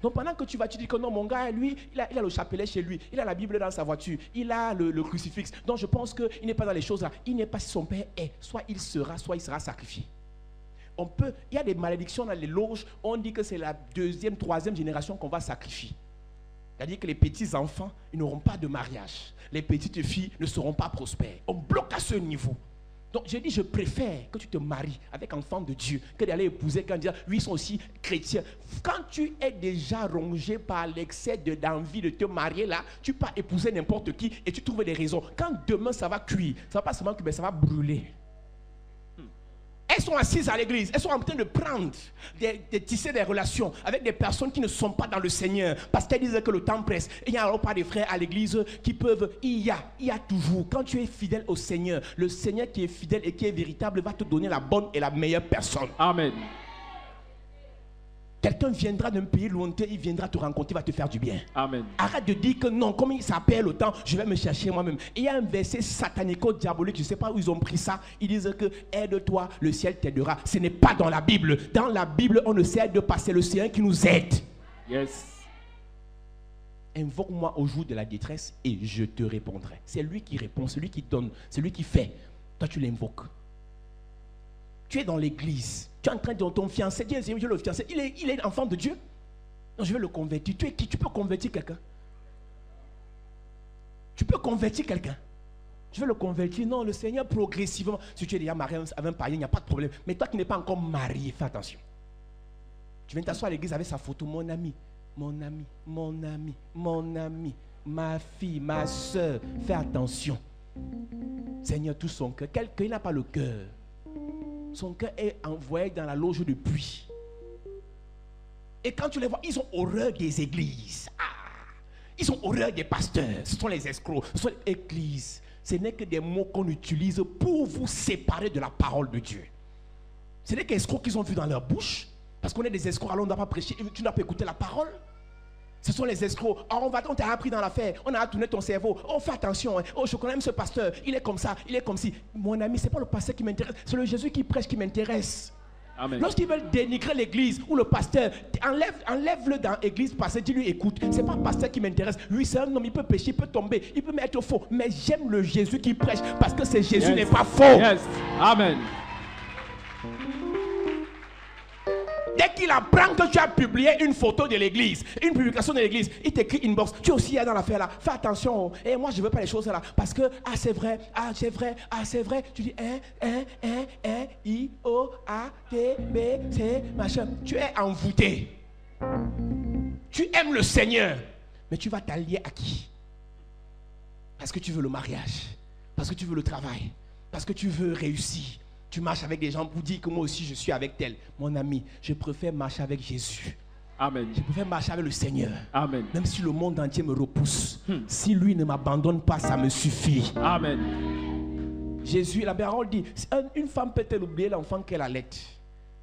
Donc pendant que tu dis que non, mon gars, lui, il a le chapelet chez lui, il a la Bible dans sa voiture, il a le crucifix. Donc je pense qu'il n'est pas dans les choses là. Il n'est pas si son père est. Soit il sera sacrifié. Il y a des malédictions dans les loges, on dit que c'est la 2e, 3e génération qu'on va sacrifier. C'est-à-dire que les petits-enfants, ils n'auront pas de mariage. Les petites filles ne seront pas prospères. On bloque à ce niveau. Donc je dis, je préfère que tu te maries avec un enfant de Dieu que d'aller épouser quand dire, oui, ils sont aussi chrétiens. Quand tu es déjà rongé par l'excès d'envie de te marier là, tu peux épouser n'importe qui et tu trouves des raisons. Quand demain ça va cuire, ça va pas seulement cuire, mais ça va brûler. Elles sont assises à l'église, elles sont en train de prendre, de tisser des relations avec des personnes qui ne sont pas dans le Seigneur. Parce qu'elles disent que le temps presse. Il n'y a alors pas des frères à l'église qui peuvent... Il y a toujours. Quand tu es fidèle au Seigneur, le Seigneur qui est fidèle et qui est véritable va te donner la bonne et la meilleure personne. Amen. Quelqu'un viendra d'un pays lointain, il viendra te rencontrer, il va te faire du bien. Amen. Arrête de dire que non, comme il s'appelle le temps, je vais me chercher moi-même. Et il y a un verset satanico-diabolique, je ne sais pas où ils ont pris ça. Ils disent que aide-toi, le ciel t'aidera. Ce n'est pas dans la Bible. Dans la Bible, on ne s'aide pas, c'est le Seigneur qui nous aide. Yes. Invoque-moi au jour de la détresse et je te répondrai. C'est lui qui répond, c'est lui qui donne, c'est lui qui fait. Toi, tu l'invoques. Tu es dans l'église, tu es en train de ton fiancé, Dieu, je le fiancé, il est enfant de Dieu. Non, je vais le convertir. Tu es qui? Tu peux convertir quelqu'un? Tu peux convertir quelqu'un? Je vais le convertir. Non, le Seigneur progressivement. Si tu es déjà marié avec un païen, il n'y a pas de problème. Mais toi qui n'es pas encore marié, fais attention. Tu viens t'asseoir à l'église avec sa photo, mon ami, mon ami, mon ami, mon ami, ma fille, ma soeur. Fais attention. Seigneur, tout son cœur. Quelqu'un n'a pas le cœur. Son cœur est envoyé dans la loge de puits. Et quand tu les vois, ils ont horreur des églises. Ils ont horreur des pasteurs. Ce sont les escrocs. Ce sont les églises. Ce n'est que des mots qu'on utilise pour vous séparer de la parole de Dieu. Ce n'est qu'escrocs qu'ils ont vu dans leur bouche. Parce qu'on est des escrocs, alors on ne doit pas prêcher. Tu n'as pas écouté la parole. Ce sont les escrocs. Alors on t'a appris dans l'affaire. On a tourné ton cerveau. Oh, fais attention. Hein. Oh, je connais même ce pasteur. Il est comme ça. Il est comme ci. Mon ami, ce n'est pas le pasteur qui m'intéresse. C'est le Jésus qui prêche qui m'intéresse. Lorsqu'ils veulent dénigrer l'église ou le pasteur, enlève-le dans l'église, pasteur, dis-lui, écoute, c'est pas le pasteur qui m'intéresse. Lui, c'est un homme, il peut pécher, il peut tomber, il peut être faux. Mais j'aime le Jésus qui prêche parce que c'est Jésus n'est pas faux. Yes. Amen. Dès qu'il apprend que tu as publié une photo de l'église, une publication de l'église, il t'écrit inbox. Tu es aussi dans l'affaire là. Fais attention. Et moi, je ne veux pas les choses là. Parce que, c'est vrai, c'est vrai, c'est vrai. Tu dis, I, O, A, T, B, C, machin. Tu es envoûté. Tu aimes le Seigneur. Mais tu vas t'allier à qui? Parce que tu veux le mariage. Parce que tu veux le travail. Parce que tu veux réussir. Tu marches avec des gens pour dire que moi aussi je suis avec tel. Mon ami, je préfère marcher avec Jésus. Amen. Je préfère marcher avec le Seigneur. Amen. Même si le monde entier me repousse. Si lui ne m'abandonne pas, ça me suffit. Amen. Jésus, la parole dit, une femme peut-elle oublier l'enfant qu'elle allait?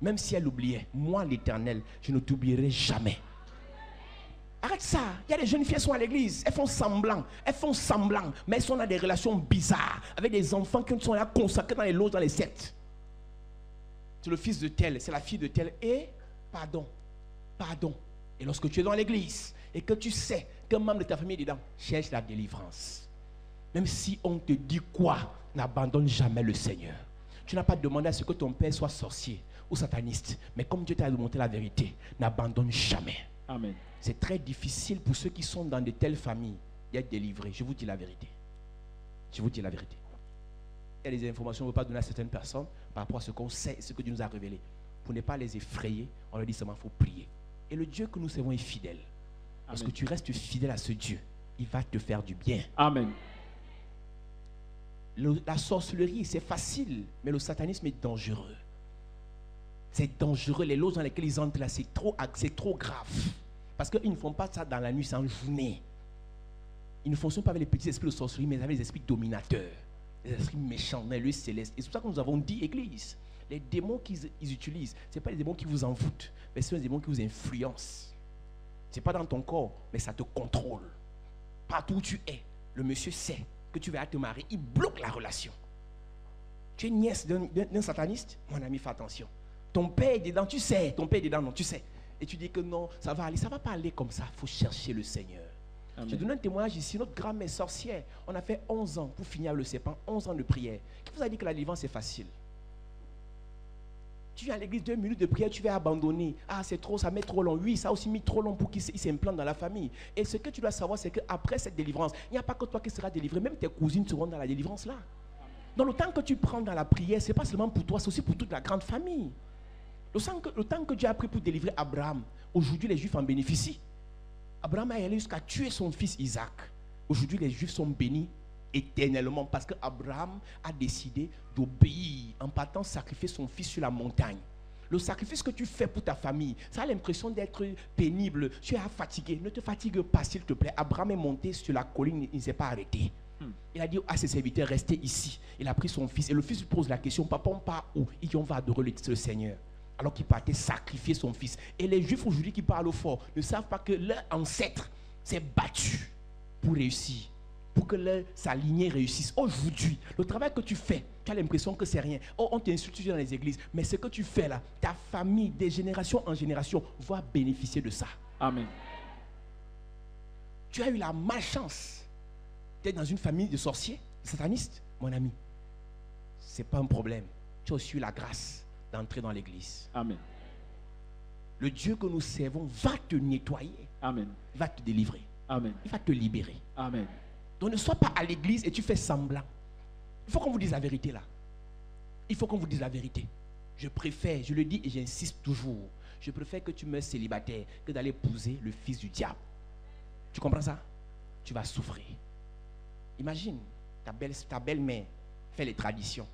Même si elle oubliait, moi l'Éternel, je ne t'oublierai jamais. Arrête ça. Il y a des jeunes filles qui sont à l'église. Elles font semblant. Mais elles sont dans des relations bizarres. Avec des enfants qui sont là consacrés dans les loges, dans les sectes. C'est le fils de tel, c'est la fille de tel. Et pardon. Et lorsque tu es dans l'église et que tu sais qu'un membre de ta famille est dedans, cherche la délivrance. Même si on te dit quoi, n'abandonne jamais le Seigneur. Tu n'as pas demandé à ce que ton père soit sorcier ou sataniste. Mais comme Dieu t'a montré la vérité, n'abandonne jamais. Amen. C'est très difficile pour ceux qui sont dans de telles familles d'être délivrés. Je vous dis la vérité. Il y a des informations qu'on ne peut pas donner à certaines personnes par rapport à ce qu'on sait, ce que Dieu nous a révélé. Pour ne pas les effrayer, on leur dit seulement qu'il faut prier. Et le Dieu que nous servons est fidèle. Parce que tu restes fidèle à ce Dieu, il va te faire du bien. Amen. La sorcellerie, c'est facile, mais le satanisme est dangereux. C'est dangereux. Les loges dans lesquelles ils entrent là, c'est trop grave. Parce qu'ils ne font pas ça dans la nuit, c'est en journée. Ils ne fonctionnent pas avec les petits esprits de sorcellerie, mais avec les esprits dominateurs, les esprits méchants, les lieux célestes. Et c'est pour ça que nous avons dit, Église, les démons qu'ils utilisent, ce n'est pas les démons qui vous envoûtent, mais ce sont les démons qui vous influencent. Ce n'est pas dans ton corps, mais ça te contrôle. Partout où tu es, le monsieur sait que tu vas te marier, il bloque la relation. Tu es nièce d'un sataniste, mon ami, fais attention. Ton père est dedans, tu sais. Ton père est dedans, non, tu sais. Et tu dis que non, ça va aller. Ça ne va pas aller comme ça. Il faut chercher le Seigneur. Amen. Je donne un témoignage ici. Notre grand-mère sorcière, on a fait 11 ans pour finir le serpent, 11 ans de prière. Qui vous a dit que la délivrance c'est facile? Tu viens à l'église 2 minutes de prière, tu vas abandonner. Ah, c'est trop, ça met trop long. Oui, ça a aussi mis trop long pour qu'il s'implante dans la famille. Et ce que tu dois savoir, c'est qu'après cette délivrance, il n'y a pas que toi qui seras délivré. Même tes cousines seront dans la délivrance là. Donc le temps que tu prends dans la prière, ce n'est pas seulement pour toi, c'est aussi pour toute la grande famille. Le temps que Dieu a pris pour délivrer Abraham, aujourd'hui les Juifs en bénéficient. Abraham a allé jusqu'à tuer son fils Isaac. Aujourd'hui les Juifs sont bénis éternellement parce qu'Abraham a décidé d'obéir en partant sacrifier son fils sur la montagne. Le sacrifice que tu fais pour ta famille, ça a l'impression d'être pénible. Tu es fatigué. Ne te fatigue pas, s'il te plaît. Abraham est monté sur la colline, il ne s'est pas arrêté. Il a dit à ses serviteurs, restez ici. Il a pris son fils et le fils lui pose la question, papa, on part où? Il dit, on va adorer le Seigneur. Alors qu'il partait sacrifier son fils. Et les Juifs aujourd'hui qui parlent fort ne savent pas que leur ancêtre s'est battu pour réussir, pour que sa lignée réussisse. Aujourd'hui, le travail que tu fais, tu as l'impression que c'est rien. Oh, on t'insulte dans les églises, mais ce que tu fais là, ta famille, de génération en génération, va bénéficier de ça. Amen. Tu as eu la malchance d'être dans une famille de sorciers, de satanistes, mon ami. Ce n'est pas un problème. Tu as aussi eu la grâce d'entrer dans l'église. Amen. Le Dieu que nous servons va te nettoyer. Amen. Il va te délivrer. Amen. Il va te libérer. Amen. Donc ne sois pas à l'église et tu fais semblant. Il faut qu'on vous dise la vérité là. Il faut qu'on vous dise la vérité. Je préfère, je le dis et j'insiste toujours, je préfère que tu meurs célibataire que d'aller épouser le fils du diable. Tu comprends ça? Tu vas souffrir. Imagine, ta belle-mère fait les traditions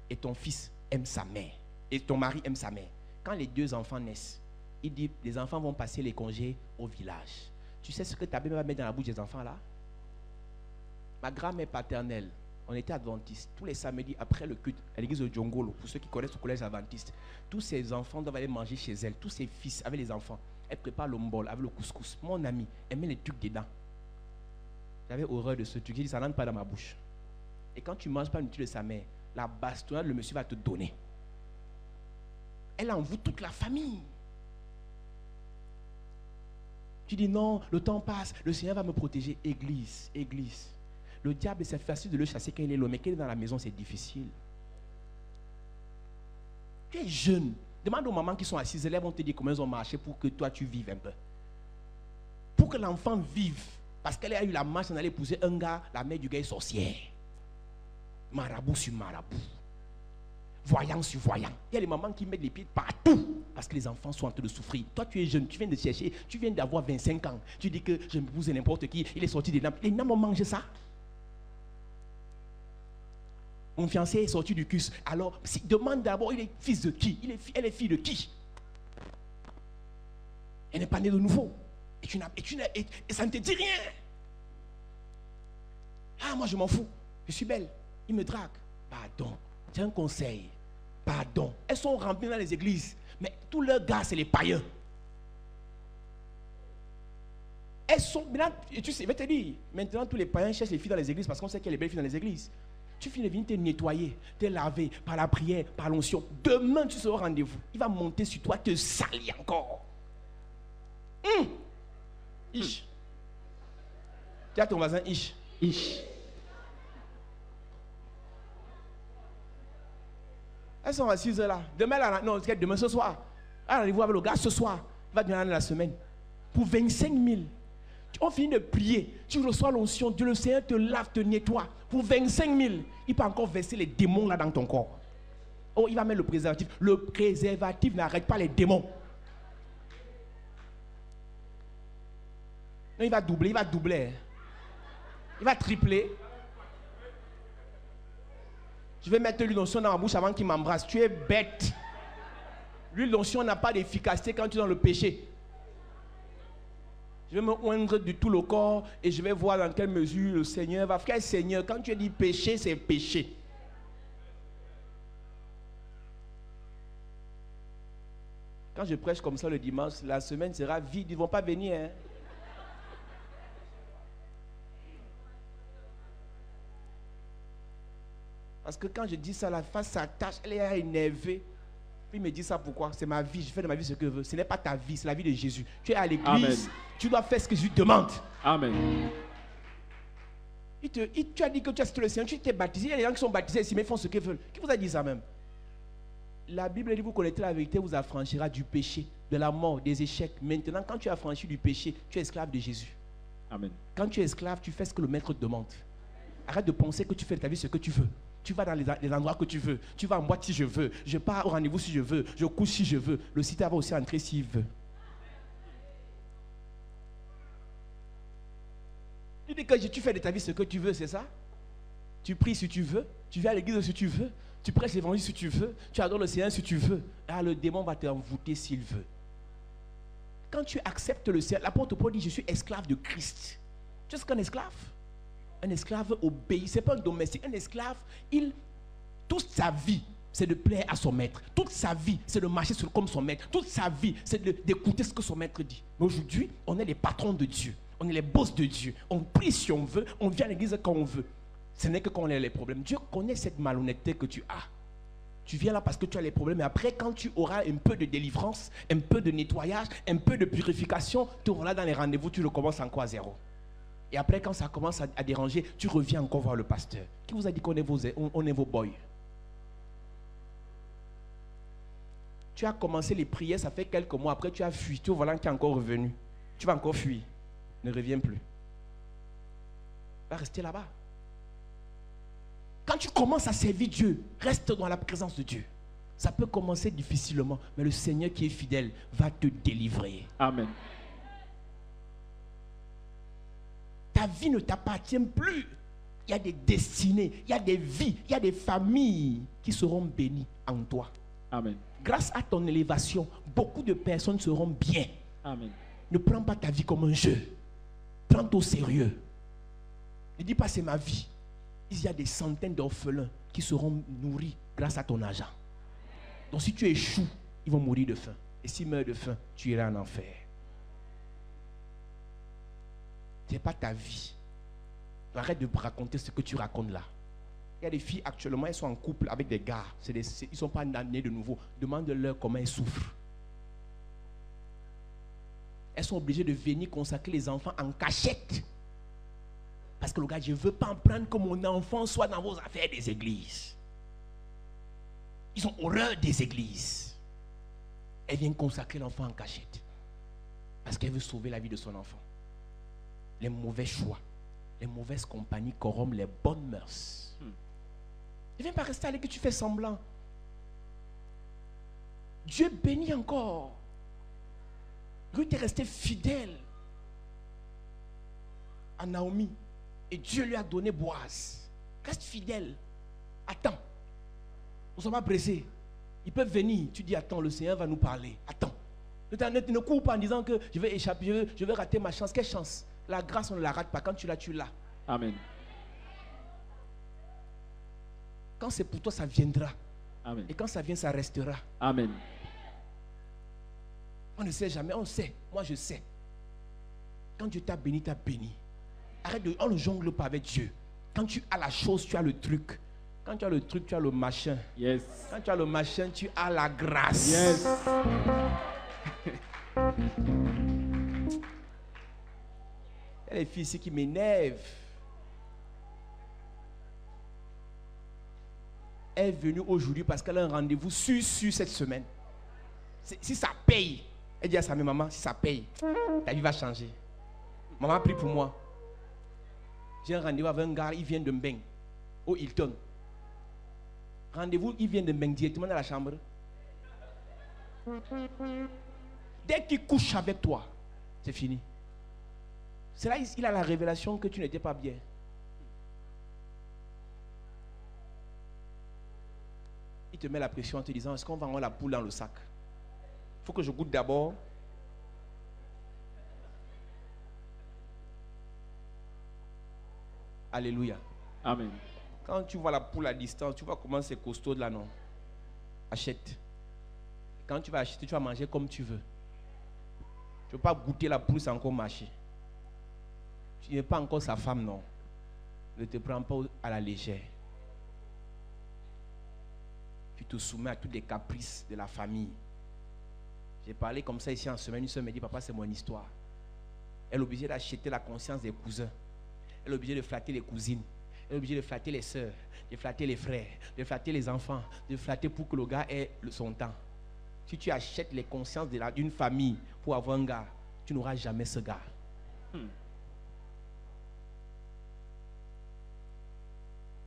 et ton fils aime sa mère et ton mari aime sa mère. Quand les 2 enfants naissent, il dit, les enfants vont passer les congés au village. Tu sais ce que ta belle-mère va mettre dans la bouche des enfants là? Ma grand-mère paternelle, on était adventistes. Tous les samedis après le culte, à l'église de Djongolo, pour ceux qui connaissent le collège adventiste, tous ces enfants doivent aller manger chez elle. Tous ses fils avec les enfants. Elle prépare le mbol avec le couscous. Mon ami, elle met les trucs dedans. J'avais horreur de ce truc. J'ai dit, ça n'entre pas dans ma bouche. Et quand tu ne manges pas une nourriture de sa mère, la bastonnade, le monsieur va te donner. Elle envoûte toute la famille. Tu dis non, le temps passe, le Seigneur va me protéger. Église, église. Le diable, c'est facile de le chasser quand il est loin, mais quand il est dans la maison, c'est difficile. Tu es jeune. Demande aux mamans qui sont assises, elles vont te dire comment elles ont marché pour que toi tu vives un peu. Pour que l'enfant vive, parce qu'elle a eu la marche d'aller épouser un gars, la mère du gars est sorcière. Marabout sur marabout. Voyant sur voyant. Il y a les mamans qui mettent les pieds partout parce que les enfants sont en train de souffrir. Toi, tu es jeune, tu viens de chercher, tu viens d'avoir 25 ans. Tu dis que je me épouse n'importe qui, il est sorti des nappes. Les nappes ont mangé ça. Mon fiancé est sorti du cul. Alors, demande d'abord, il est fils de qui? Elle est fille de qui? Elle n'est pas née de nouveau. Et ça ne te dit rien. Ah, moi je m'en fous. Je suis belle. Il me drague. Pardon. C'est un conseil. Pardon. Elles sont remplies dans les églises. Mais tous leurs gars, c'est les païens. Elles sont. Maintenant, tu sais, je vais te dire, maintenant tous les païens cherchent les filles dans les églises parce qu'on sait qu'il y a les belles filles dans les églises. Tu finis de venir te nettoyer, te laver par la prière, par l'onction. Demain, tu seras au rendez-vous. Il va monter sur toi, te salir encore. Ish. Tu as ton voisin, Ish. Ish. Elles sont assises là. Demain ce soir. Rendez-vous avec le gars ce soir. Il va donner la semaine. Pour 25 000. On finit de prier. Tu reçois l'onction. Dieu le Seigneur te lave, te nettoie. Pour 25 000. Il peut encore verser les démons là dans ton corps. Oh, il va mettre le préservatif. Le préservatif n'arrête pas les démons. Non, il va doubler. Il va tripler. Je vais mettre l'huile d'onction dans ma bouche avant qu'il m'embrasse. Tu es bête. L'huile d'onction n'a pas d'efficacité quand tu es dans le péché. Je vais me oindre de tout le corps et je vais voir dans quelle mesure le Seigneur va. Frère Seigneur, quand tu dis péché, c'est péché. Quand je prêche comme ça le dimanche, la semaine sera vide. Ils ne vont pas venir. Hein? Parce que quand je dis ça, la face s'attache, elle est énervée. Puis il me dit ça pourquoi? C'est ma vie, je fais de ma vie ce que je veux. Ce n'est pas ta vie, c'est la vie de Jésus. Tu es à l'église, tu dois faire ce que Jésus demande. Amen. Tu as dit que tu as cité le Seigneur, tu t'es baptisé. Il y a des gens qui sont baptisés ici, mais ils font ce qu'ils veulent. Qui vous a dit ça même? La Bible dit, vous connaîtrez la vérité, vous affranchira du péché, de la mort, des échecs. Maintenant, quand tu es affranchi du péché, tu es esclave de Jésus. Amen. Quand tu es esclave, tu fais ce que le maître te demande. Arrête de penser que tu fais de ta vie ce que tu veux. Tu vas dans les endroits que tu veux. Tu vas en boîte si je veux. Je pars au rendez-vous si je veux. Je couche si je veux. Le cité va aussi entrer s'il veut. Tu dis que tu fais de ta vie ce que tu veux, c'est ça? Tu pries si tu veux. Tu viens à l'église si tu veux. Tu prêches l'évangile si tu veux. Tu adores le Seigneur si tu veux. Ah, le démon va t'envoûter s'il veut. Quand tu acceptes le Seigneur, l'apôtre Paul dit, je suis esclave de Christ. Tu sais ce qu'un esclave? Un esclave obéit, ce n'est pas un domestique. Un esclave, toute sa vie, c'est de plaire à son maître. Toute sa vie, c'est de marcher comme son maître. Toute sa vie, c'est d'écouter ce que son maître dit. Mais aujourd'hui, on est les patrons de Dieu. On est les boss de Dieu. On prie si on veut. On vient à l'église quand on veut. Ce n'est que quand on a les problèmes. Dieu connaît cette malhonnêteté que tu as. Tu viens là parce que tu as les problèmes. Et après, quand tu auras un peu de délivrance, un peu de nettoyage, un peu de purification, tu auras là dans les rendez-vous, tu recommences encore à zéro. Et après, quand ça commence à déranger, tu reviens encore voir le pasteur. Qui vous a dit qu'on est vos boys? Tu as commencé les prières, ça fait quelques mois. Après, tu as fui. Tu vois là qui est encore revenu. Tu vas encore fuir. Ne reviens plus. Va rester là-bas. Quand tu commences à servir Dieu, reste dans la présence de Dieu. Ça peut commencer difficilement, mais le Seigneur qui est fidèle va te délivrer. Amen. Ta vie ne t'appartient plus. Il y a des destinées, il y a des vies, il y a des familles qui seront bénies en toi. Amen. Grâce à ton élévation, beaucoup de personnes seront bien. Amen. Ne prends pas ta vie comme un jeu. Prends-toi au sérieux. Ne dis pas c'est ma vie. Il y a des centaines d'orphelins qui seront nourris grâce à ton argent. Donc si tu échoues, ils vont mourir de faim. Et s'ils meurent de faim, tu iras en enfer. Ce n'est pas ta vie. Arrête de raconter ce que tu racontes là. Il y a des filles actuellement, elles sont en couple avec des gars. Ils ne sont pas nés de nouveau. Demande-leur comment elles souffrent. Elles sont obligées de venir consacrer les enfants en cachette. Parce que le gars, je ne veux pas en prendre que mon enfant soit dans vos affaires des églises. Ils ont horreur des églises. Elle vient consacrer l'enfant en cachette. Parce qu'elle veut sauver la vie de son enfant. Les mauvais choix, les mauvaises compagnies corrompent les bonnes mœurs. Ne viens pas rester avec que tu fais semblant. Dieu bénit encore. Ruth est restée fidèle à Naomi. Et Dieu lui a donné Boaz. Reste fidèle. Attends. Nous ne sommes pas pressés. Ils peuvent venir. Tu dis attends, le Seigneur va nous parler. Attends. Ne cours pas en disant que je vais échapper, je vais rater ma chance. Quelle chance? La grâce, on ne la rate pas. Quand tu l'as, tu l'as. Amen. Quand c'est pour toi, ça viendra. Amen. Et quand ça vient, ça restera. Amen. On ne sait jamais, on sait. Moi, je sais. Quand Dieu t'a béni, t'a béni. Arrête on ne jongle pas avec Dieu. Quand tu as la chose, tu as le truc. Quand tu as le truc, tu as le machin. Yes. Quand tu as le machin, tu as la grâce. Yes. Il y a les filles ici qui m'énervent. Elle est venue aujourd'hui parce qu'elle a un rendez-vous sur cette semaine. Si ça paye, elle dit à sa mère, maman, si ça paye, ta vie va changer. Maman prie pour moi. J'ai un rendez-vous avec un gars, il vient de Mbeng, au Hilton. Rendez-vous, il vient de Mbeng directement dans la chambre. Dès qu'il couche avec toi, c'est fini. C'est là qu'il a la révélation que tu n'étais pas bien. te met la pression en te disant, est-ce qu'on va avoir la poule dans le sac? Il faut que je goûte d'abord. Alléluia. Amen. Quand tu vois la poule à distance, tu vois comment c'est costaud là, non? Achète. Quand tu vas acheter, tu vas manger comme tu veux. Tu ne veux pas goûter la poule sans encore marcher. Tu n'es pas encore sa femme, non? Ne te prends pas à la légère. Tu te soumets à tous les caprices de la famille. J'ai parlé comme ça ici en semaine. Une semaine me dit, papa, c'est mon histoire. Elle est obligée d'acheter la conscience des cousins. Elle est obligée de flatter les cousines. Elle est obligée de flatter les sœurs, de flatter les frères, de flatter les enfants, de flatter pour que le gars ait son temps. Si tu achètes les consciences d'une famille pour avoir un gars, tu n'auras jamais ce gars.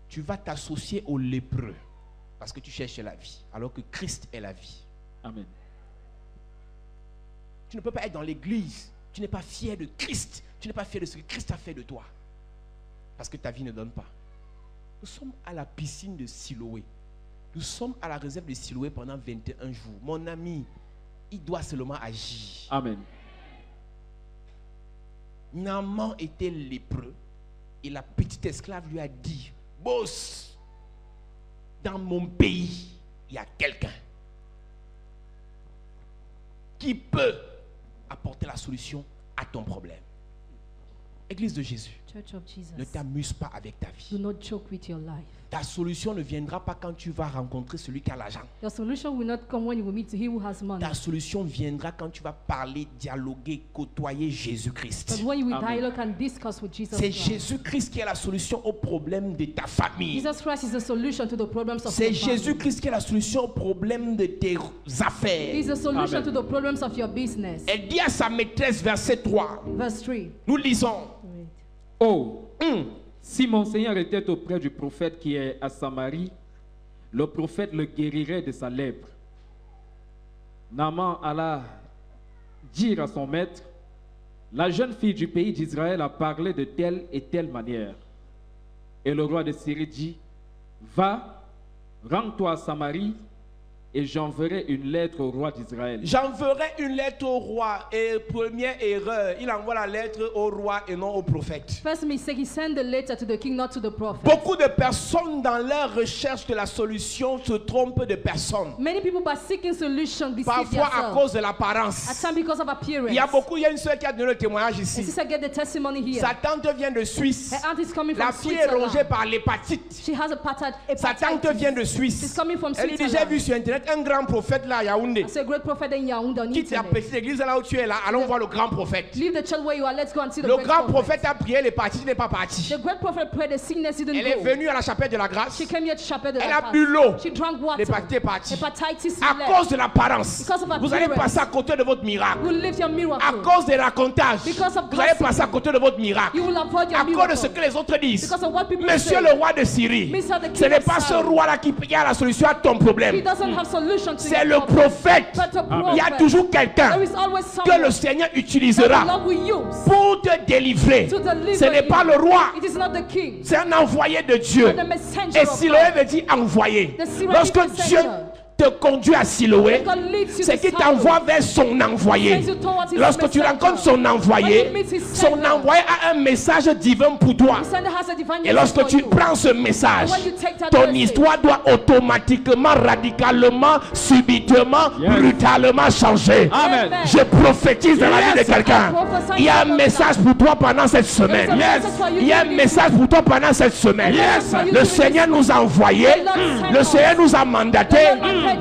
Tu vas t'associer aux lépreux parce que tu cherches la vie, alors que Christ est la vie. Amen. Tu ne peux pas être dans l'église. Tu n'es pas fier de Christ. Tu n'es pas fier de ce que Christ a fait de toi. Parce que ta vie ne donne pas. Nous sommes à la piscine de Siloé. Nous sommes à la réserve de Siloé pendant 21 jours. Mon ami, il doit seulement agir. Amen. Naaman était lépreux. Et la petite esclave lui a dit, boss, dans mon pays, il y a quelqu'un qui peut apporter la solution à ton problème. Église de Jésus, Church of Jesus, ne t'amuse pas avec ta do vie. not joke with your life. Ta solution ne viendra pas quand tu vas rencontrer celui qui a l'argent. Your solution will not come when you will meet he who has money. Ta solution viendra quand tu vas parler, dialoguer, côtoyer Jésus-Christ. But when you will Amen. dialogue and discuss with Jesus C'est Christ. Jésus-Christ qui est la solution au problème de ta famille. Jesus Christ is the solution to the problems of C'est your family. Jésus-Christ qui est la solution au problème de tes affaires. He is the solution Amen. to the problems of your business. Elle dit à sa maîtresse, verset 3, Verse 3. nous lisons. Oh, si mon Seigneur était auprès du prophète qui est à Samarie, le prophète le guérirait de sa lèpre. Naaman alla dire à son maître, la jeune fille du pays d'Israël a parlé de telle et telle manière. Et le roi de Syrie dit, va, rends-toi à Samarie, et j'enverrai une lettre au roi d'Israël. J'enverrai une lettre au roi. Et première erreur, il envoie la lettre au roi et non au prophète. First mistake, he sent the letter to the king, not to the prophet. Beaucoup de personnes dans leur recherche de la solution se trompent de personnes. Many people by seeking solution deceive Parfois à themselves. cause de At l'apparence. times because of appearance. Il y a une soeur qui a donné le témoignage And ici. sister get the testimony here. Sa tante vient de Suisse. Her aunt is coming La from fille est rongée Switzerland. par l'hépatite. She has a Sa tante vient de Suisse. She's coming from Elle lui dit, j'ai Switzerland. vu sur internet un grand prophète là à Yaoundé. It's a great prophet in Yaoundé on Quitte la internet. petite église là où tu es là, allons voir le grand prophète. Leave the church where you are. Let's go and see the Le great grand prophet. prophète a prié, l'hépatite n'est pas partie. The great prophet prayed, the sickness didn't Elle est go. venue à la chapelle de la grâce. She came here to chapel the Elle a Lord. bu l'eau. She drank water. L'hépatite est partie. Hepatitis À left. cause de l'apparence, Because of vous allez appearance. passer à côté de votre miracle. You will live your miracle. À cause des racontages, Because of vous allez gossip. passer à côté de votre miracle. You will avoid your À cause de miracle. ce que les autres disent. Because of what people Monsieur say. le roi de Syrie, Mr. the ce king n'est of pas ce Syria. roi-là qui a la solution à ton He problème. doesn't have solution to C'est your le problem. prophète. But the Il y a prophet. toujours quelqu'un There is always que someone le Seigneur that the utilisera Lord will use pour te délivrer. to deliver Ce n'est you. pas le roi, It is not the king, c'est un envoyé de Dieu. but the messenger Et of Siloé God. veut dire envoyé. The Syrian Lorsque messenger. Dieu te conduit à Siloé, God leads you c'est to qu'il Siloé. t'envoie vers son envoyé. Sends you towards his Lorsque tu messenger. rencontres son envoyé, When you meet his son sender. envoyé a un message divin pour toi. The sender has a divine Et message lorsque for tu you. prends ce message, And when you take that ton message, histoire doit automatiquement, radicalement, subitement, Yes. brutalement changer. Amen. Amen. Je prophétise dans la vie de quelqu'un. Il y a un message pour toi pendant cette semaine. There is a message for you Il y a un today. message pour toi pendant cette semaine. Yes. Le Seigneur nous a envoyés. Le Seigneur nous a mandatés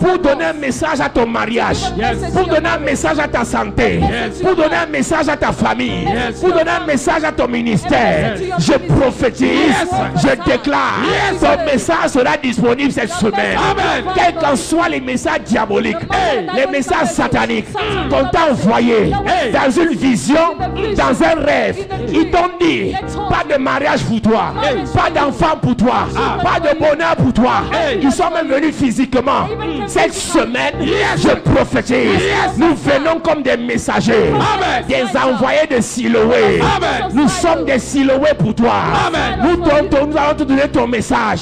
pour donner un message à ton mariage, Yes. pour donner un message à ta santé, Yes. pour donner un message à ta famille, Yes. pour donner un message à ton ministère. Yes. Je prophétise, Yes. je déclare, Yes. ton message sera disponible cette Your semaine. message. Quels qu'en soient les messages diaboliques, Hey. les messages sataniques Satan. qu'on t'a envoyés Hey. dans une vision, dans un rêve, In a ils t'ont dit They told pas de mariage pour toi, Hey. pas d'enfant pour toi, pas de bonheur pour toi. Hey. Ils sont même venus physiquement Cette semaine, je prophétise. Nous venons comme des messagers, des envoyés de Siloé. Nous sommes des Siloé pour toi. Nous allons te donner ton message.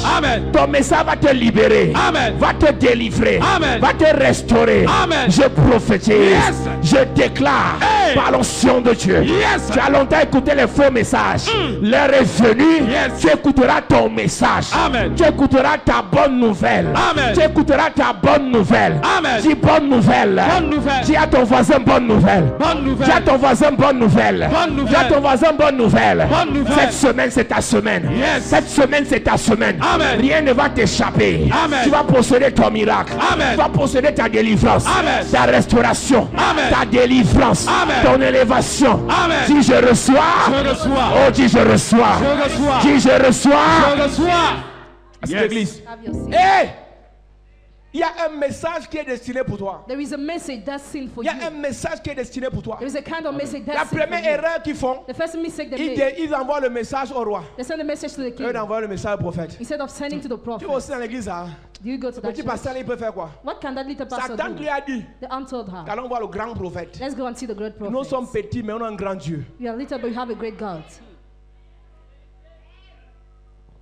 Ton message va te libérer, va te délivrer, va te restaurer. Je prophétise, je déclare par l'onction de Dieu. Tu as longtemps écouté les faux messages. L'heure est venue, tu écouteras ton message. Tu écouteras ta bonne nouvelle. Tu écouteras ta bonne nouvelle. Dis bonne nouvelle. Dis à ton voisin bonne nouvelle. Dis à ton voisin bonne nouvelle. Dis à ton voisin bonne nouvelle. Cette semaine c'est ta semaine. Cette semaine c'est ta semaine. Rien ne va t'échapper. Tu vas posséder ton miracle. Tu vas posséder ta délivrance, ta restauration, ta délivrance, ton élévation. Dis je reçois. Oh dis je reçois. Dis je reçois. L'église. Hey! Il y a un message qui est destiné pour toi. There is a message that's seen for Il y you. a un message qui est destiné pour toi. There is a kind of message La that's seen for première you. erreur qu'ils font, The first mistake they made, ils envoient le message au roi. they send a message to the king Eux d'envoyer le message au prophète. instead of sending to the Tu prophet. vas aussi dans l'église, hein? Do you go to Le that petit church? pasteur, il peut faire quoi? What can that little Sa pastor tante do? lui a dit, The aunt told her, allons voir le grand prophète. let's go and see the great prophet. Nous sommes petits, mais on a un grand Dieu. You are little, but you have a great God.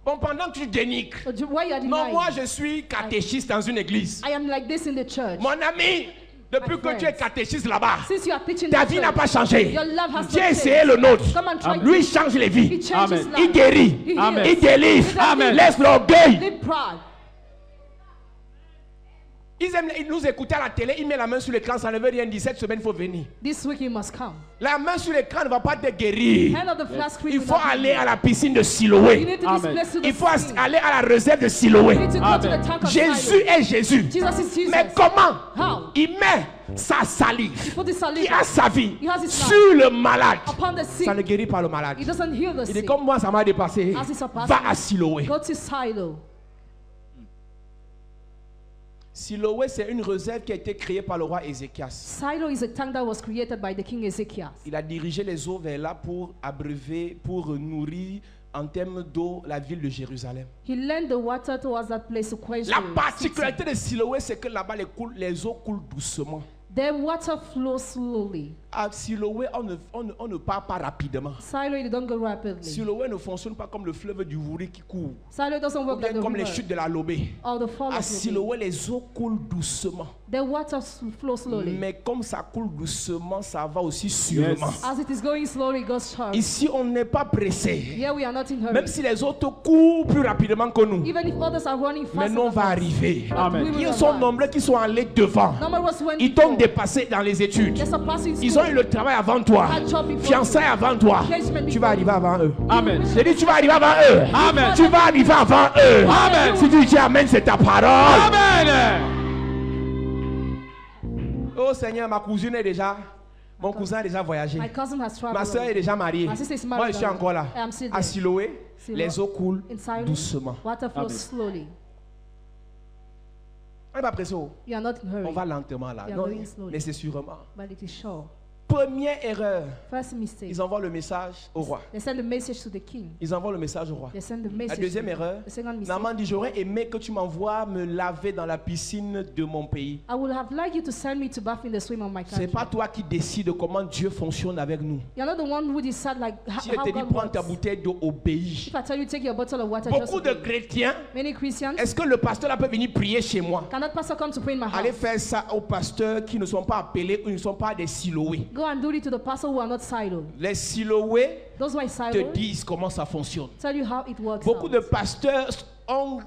Bon, pendant que tu dénigres. So why you are Non, denying? moi je suis catéchiste dans une église. I am like this in the church. Mon ami, depuis My que tu es friends. catéchiste là-bas, Since you are teaching ta the vie church, n'a pas changé. your love has Viens not essayer changed. le nôtre. Come and try Lui, il it. change les He vies. changes Amen. life. Il guérit. He Amen. heals. Il délivre. Amen. Laisse l'orgueil. Live proud. Ils aiment nous écouter à la télé, ils mettent la main sur l'écran, ça ne veut rien dire. Cette semaine, il faut venir. This week you must come. La main sur l'écran ne va pas te guérir. Hand of the flash screen Il will faut not aller be à la piscine de you Siloé. need to Amen. displace to the Il faut screen. aller à la réserve de You Siloé. need to go to the tank of Jésus Shiloh. est Jésus. Jesus is Jesus. Mais comment How? il met sa salive Put the qui saliva a sa vie He has his sur le malade? upon the sick. Ça ne guérit pas le malade. It doesn't heal the Il dit sick. comme moi ça m'a dépassé. As it surpasses Va me. à Siloé. Go to Shiloh. Siloé, c'est une réserve qui a été créée par le roi Ézéchias. Shiloh is a tank that was created by the king Ezekiel. Il a dirigé les eaux vers là pour abreuver, pour nourrir en termes d'eau la ville de Jérusalem. He lent the water towards that place to quench La the particularité city. de Siloé, c'est que là-bas les eaux coulent doucement. The water flows slowly. À Siloé, on ne part pas rapidement. Shiloh, it don't go rapidly. Siloé ne fonctionne pas comme le fleuve du Wouri qui court, Shiloh doesn't ou work bien like the comme les river chutes de la Lobé. or the fall À of the Siloé, les eaux coulent doucement. The water flows slowly. Mais comme ça coule doucement, ça va aussi sûrement. As it is going slowly, it goes sharp. Ici, on n'est pas pressé. Here we are not in hurry. Même si les autres courent plus rapidement que nous. Even if others are running Mais faster nous, on than va us, arriver. Amen. we will Ils sont arrive. nombreux qui sont allés devant. Number was when Ils t'ont dépassé dans les études. They're surpassing Ils school. ont eu le travail avant toi. Fiançailles avant toi. Tu vas arriver avant eux. Amen. J'ai dit tu vas arriver avant eux. Amen. Tu vas arriver avant eux. Amen. Si tu dis Amen, c'est ta parole. Amen. Oh Seigneur, ma cousine est déjà. Mon cousin a déjà voyagé. My cousin has traveled. Ma soeur est déjà mariée. My sister is Moi, married je suis already. encore là. I am still À there. Siloé, Siloé. les eaux coulent In silence, doucement. water flows Amen. slowly. On n'est pas pressé. Oh. You are not in hurry, On va lentement là. You are Non, going slowly. mais c'est sûrement. but it is sure. Première erreur. First mistake. Ils envoient le message au roi. They send the message to the king. Ils envoient le message au roi. They send the La message. deuxième to erreur, the second mistake. Naaman dit j'aurais aimé que tu m'envoies me laver dans la piscine de mon pays. I would have liked you to send me to bath in the swim of my C'est country. pas toi qui décides comment Dieu fonctionne avec nous. You're not the one who decide like Si je how te dis God prends works. ta bouteille d'eau, obéis. If I tell you take your bottle of water, Beaucoup just de obey. chrétiens, Many Christians, est-ce que le pasteur là peut venir prier chez moi? can that pastor come to pray in my Allez house? faire ça aux pasteurs qui ne sont pas appelés ou ne sont pas des Siloé. Go and do it to the pastor who are not Shiloh. Les Siloé Those who are te Shiloh disent comment ça fonctionne. tell you how it works. Beaucoup out. de pasteurs ont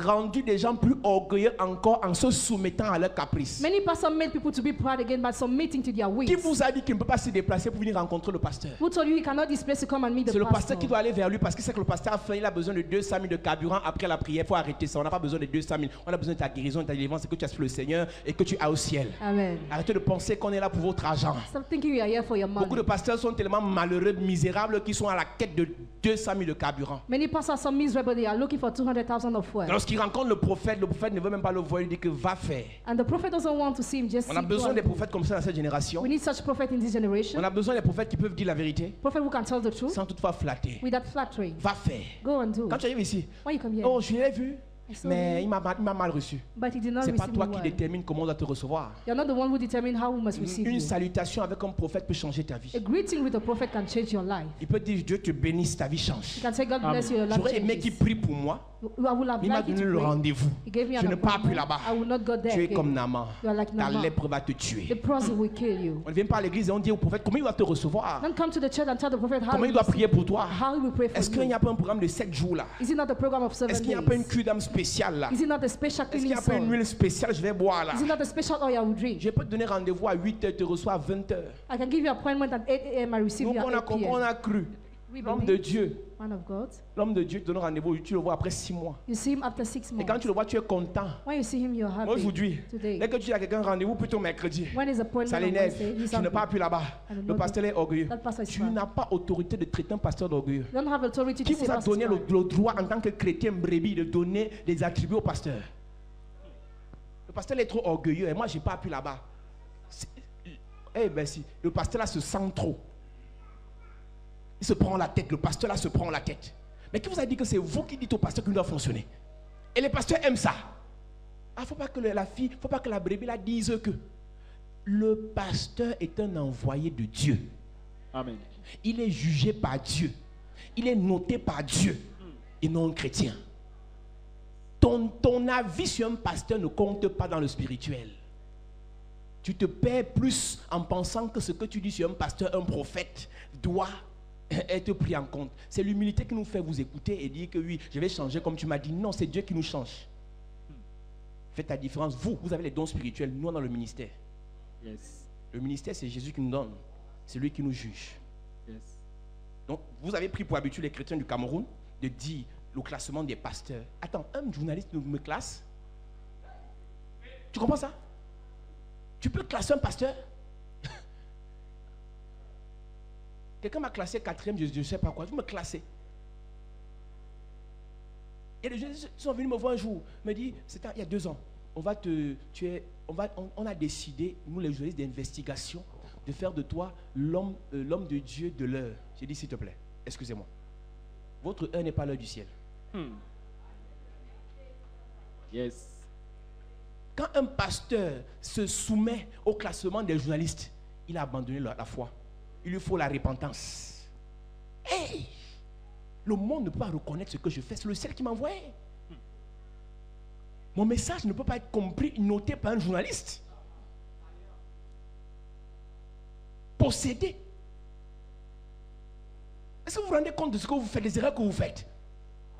rendu des gens plus orgueilleux encore en se soumettant à leurs caprices. Many pastors made people to be proud again by submitting to their Qui whims. vous a dit qu'il ne peut pas se déplacer pour venir rencontrer le pasteur? Who told you he cannot displace to come and meet C'est the le pasteur pastor? qui doit aller vers lui parce qu'il sait que le pasteur a faim, il a besoin de 200 000 de carburant après la prière. Il faut arrêter ça. On n'a pas besoin de 200 000. On a besoin de ta guérison, de ta délivrance, et que tu as sur le Seigneur et que tu as au ciel. Amen. Arrêtez de penser qu'on est là pour votre argent. Stop thinking you are here for your Beaucoup de money. pasteurs sont tellement malheureux, misérables, qu'ils sont à la quête de 200 000 de carburant. Many pastors are so miserable they are looking for 200,000 of fuel. Lorsqu'ils rencontrent le prophète ne veut même pas le voir, il dit que va faire. And the prophet doesn't want to see him just On a sit besoin des quiet. prophètes comme ça dans cette génération. We need such prophet in this generation. On a besoin des prophètes qui peuvent dire la vérité Prophet who can tell the truth sans toutefois flatter. without flattery. Va faire. Go and do. Quand tu arrives ici, When you come here, oh, je l'ai vu. saw Mais him, il m'a mal reçu. but he did not C'est pas receive toi me qui well. détermine comment on doit te recevoir. You're not the one who determine how we must receive Une you. salutation avec un prophète peut changer ta vie. A greeting with a prophet can change your life. Il peut dire Dieu te bénisse, ta vie change. You can say God bless you, your life J'aurais aimé qu'il changes. prie pour moi. I would have Il m'a liked you donné to le pray. rendez-vous. He gave me Je an ne pars plus appointment. là-bas. I will not go there Tu es again. comme Naaman. You are like Ta Naaman. lèpre va te tuer. The prophet will kill you. On ne vient pas à l'église et on dit au prophète comment il doit te recevoir. Don't come to the church and tell the prophet how Comment il he doit will prier pour toi. how he will pray for Est-ce qu'il n'y you. a pas un programme de 7 jours là? Is it not a program of 7 Est-ce qu'il n'y a pas une days? cure d'âme spéciale là? Is it not a special Est-ce qu'il n'y cleaning a pas une salt? huile spéciale je vais boire là? Is it not a special oil I will drink? Je peux te donner rendez-vous à 8h, te reçois à 20h. I can give you appointment at 8 a.m. I receive Donc you on at a, 8 on p.m. a cru. We L'homme de believe, Dieu. man of God. L'homme de Dieu te donne rendez-vous, tu le vois après 6 mois. You see him after 6 Et quand months. tu le vois, tu es content. When you see him, you're happy. Aujourd'hui, Today. dès que tu dis à quelqu'un rendez-vous, plutôt mercredi, When is ça appointment on l'énerve. Wednesday? He's Tu ne happy. pars plus là-bas. I don't Le know pasteur est orgueilleux. That pastor is Tu proud. n'as pas autorité de traiter un pasteur d'orgueilleux. You don't have authority Qui to say vous a pastor donné is le proud. droit en tant que chrétien brebis de donner des attributs au pasteur? Le pasteur est trop orgueilleux et moi je n'ai pas pu là-bas. Eh ben si, le pasteur là se sent trop. Il se prend la tête, le pasteur là se prend la tête. Mais qui vous a dit que c'est vous qui dites au pasteur qu'il doit fonctionner? Et les pasteurs aiment ça. Ah, faut pas que la fille, faut pas que la brebis là dise que le pasteur est un envoyé de Dieu. Amen. Il est jugé par Dieu. Il est noté par Dieu et non un chrétien. Ton avis sur un pasteur ne compte pas dans le spirituel. Tu te perds plus en pensant que ce que tu dis sur un pasteur, un prophète, doit être pris en compte. C'est l'humilité qui nous fait vous écouter et dire que oui, je vais changer comme tu m'as dit. Non, c'est Dieu qui nous change. Faites la différence. Vous avez les dons spirituels, nous on a le ministère. Yes. Le ministère, c'est Jésus qui nous donne. C'est lui qui nous juge. Yes. Donc, vous avez pris pour habitude les chrétiens du Cameroun de dire le classement des pasteurs. Attends, un journaliste me classe? Tu comprends ça? Tu peux classer un pasteur? Quelqu'un m'a classé 4e, je ne sais pas quoi. Vous me classez. Et les gens sont venus me voir un jour, me disent, c'était il y a 2 ans, on a décidé, nous les journalistes d'investigation, de faire de toi l'homme de Dieu de l'heure. J'ai dit, s'il te plaît, excusez-moi. Votre heure n'est pas l'heure du ciel. Yes. Quand un pasteur se soumet au classement des journalistes, il a abandonné la foi. Il lui faut la repentance. Hey! Le monde ne peut pas reconnaître ce que je fais. C'est le ciel qui m'a envoyé. Mon message ne peut pas être compris, noté par un journaliste. Possédé. Est-ce que vous vous rendez compte de ce que vous faites, des erreurs que vous faites?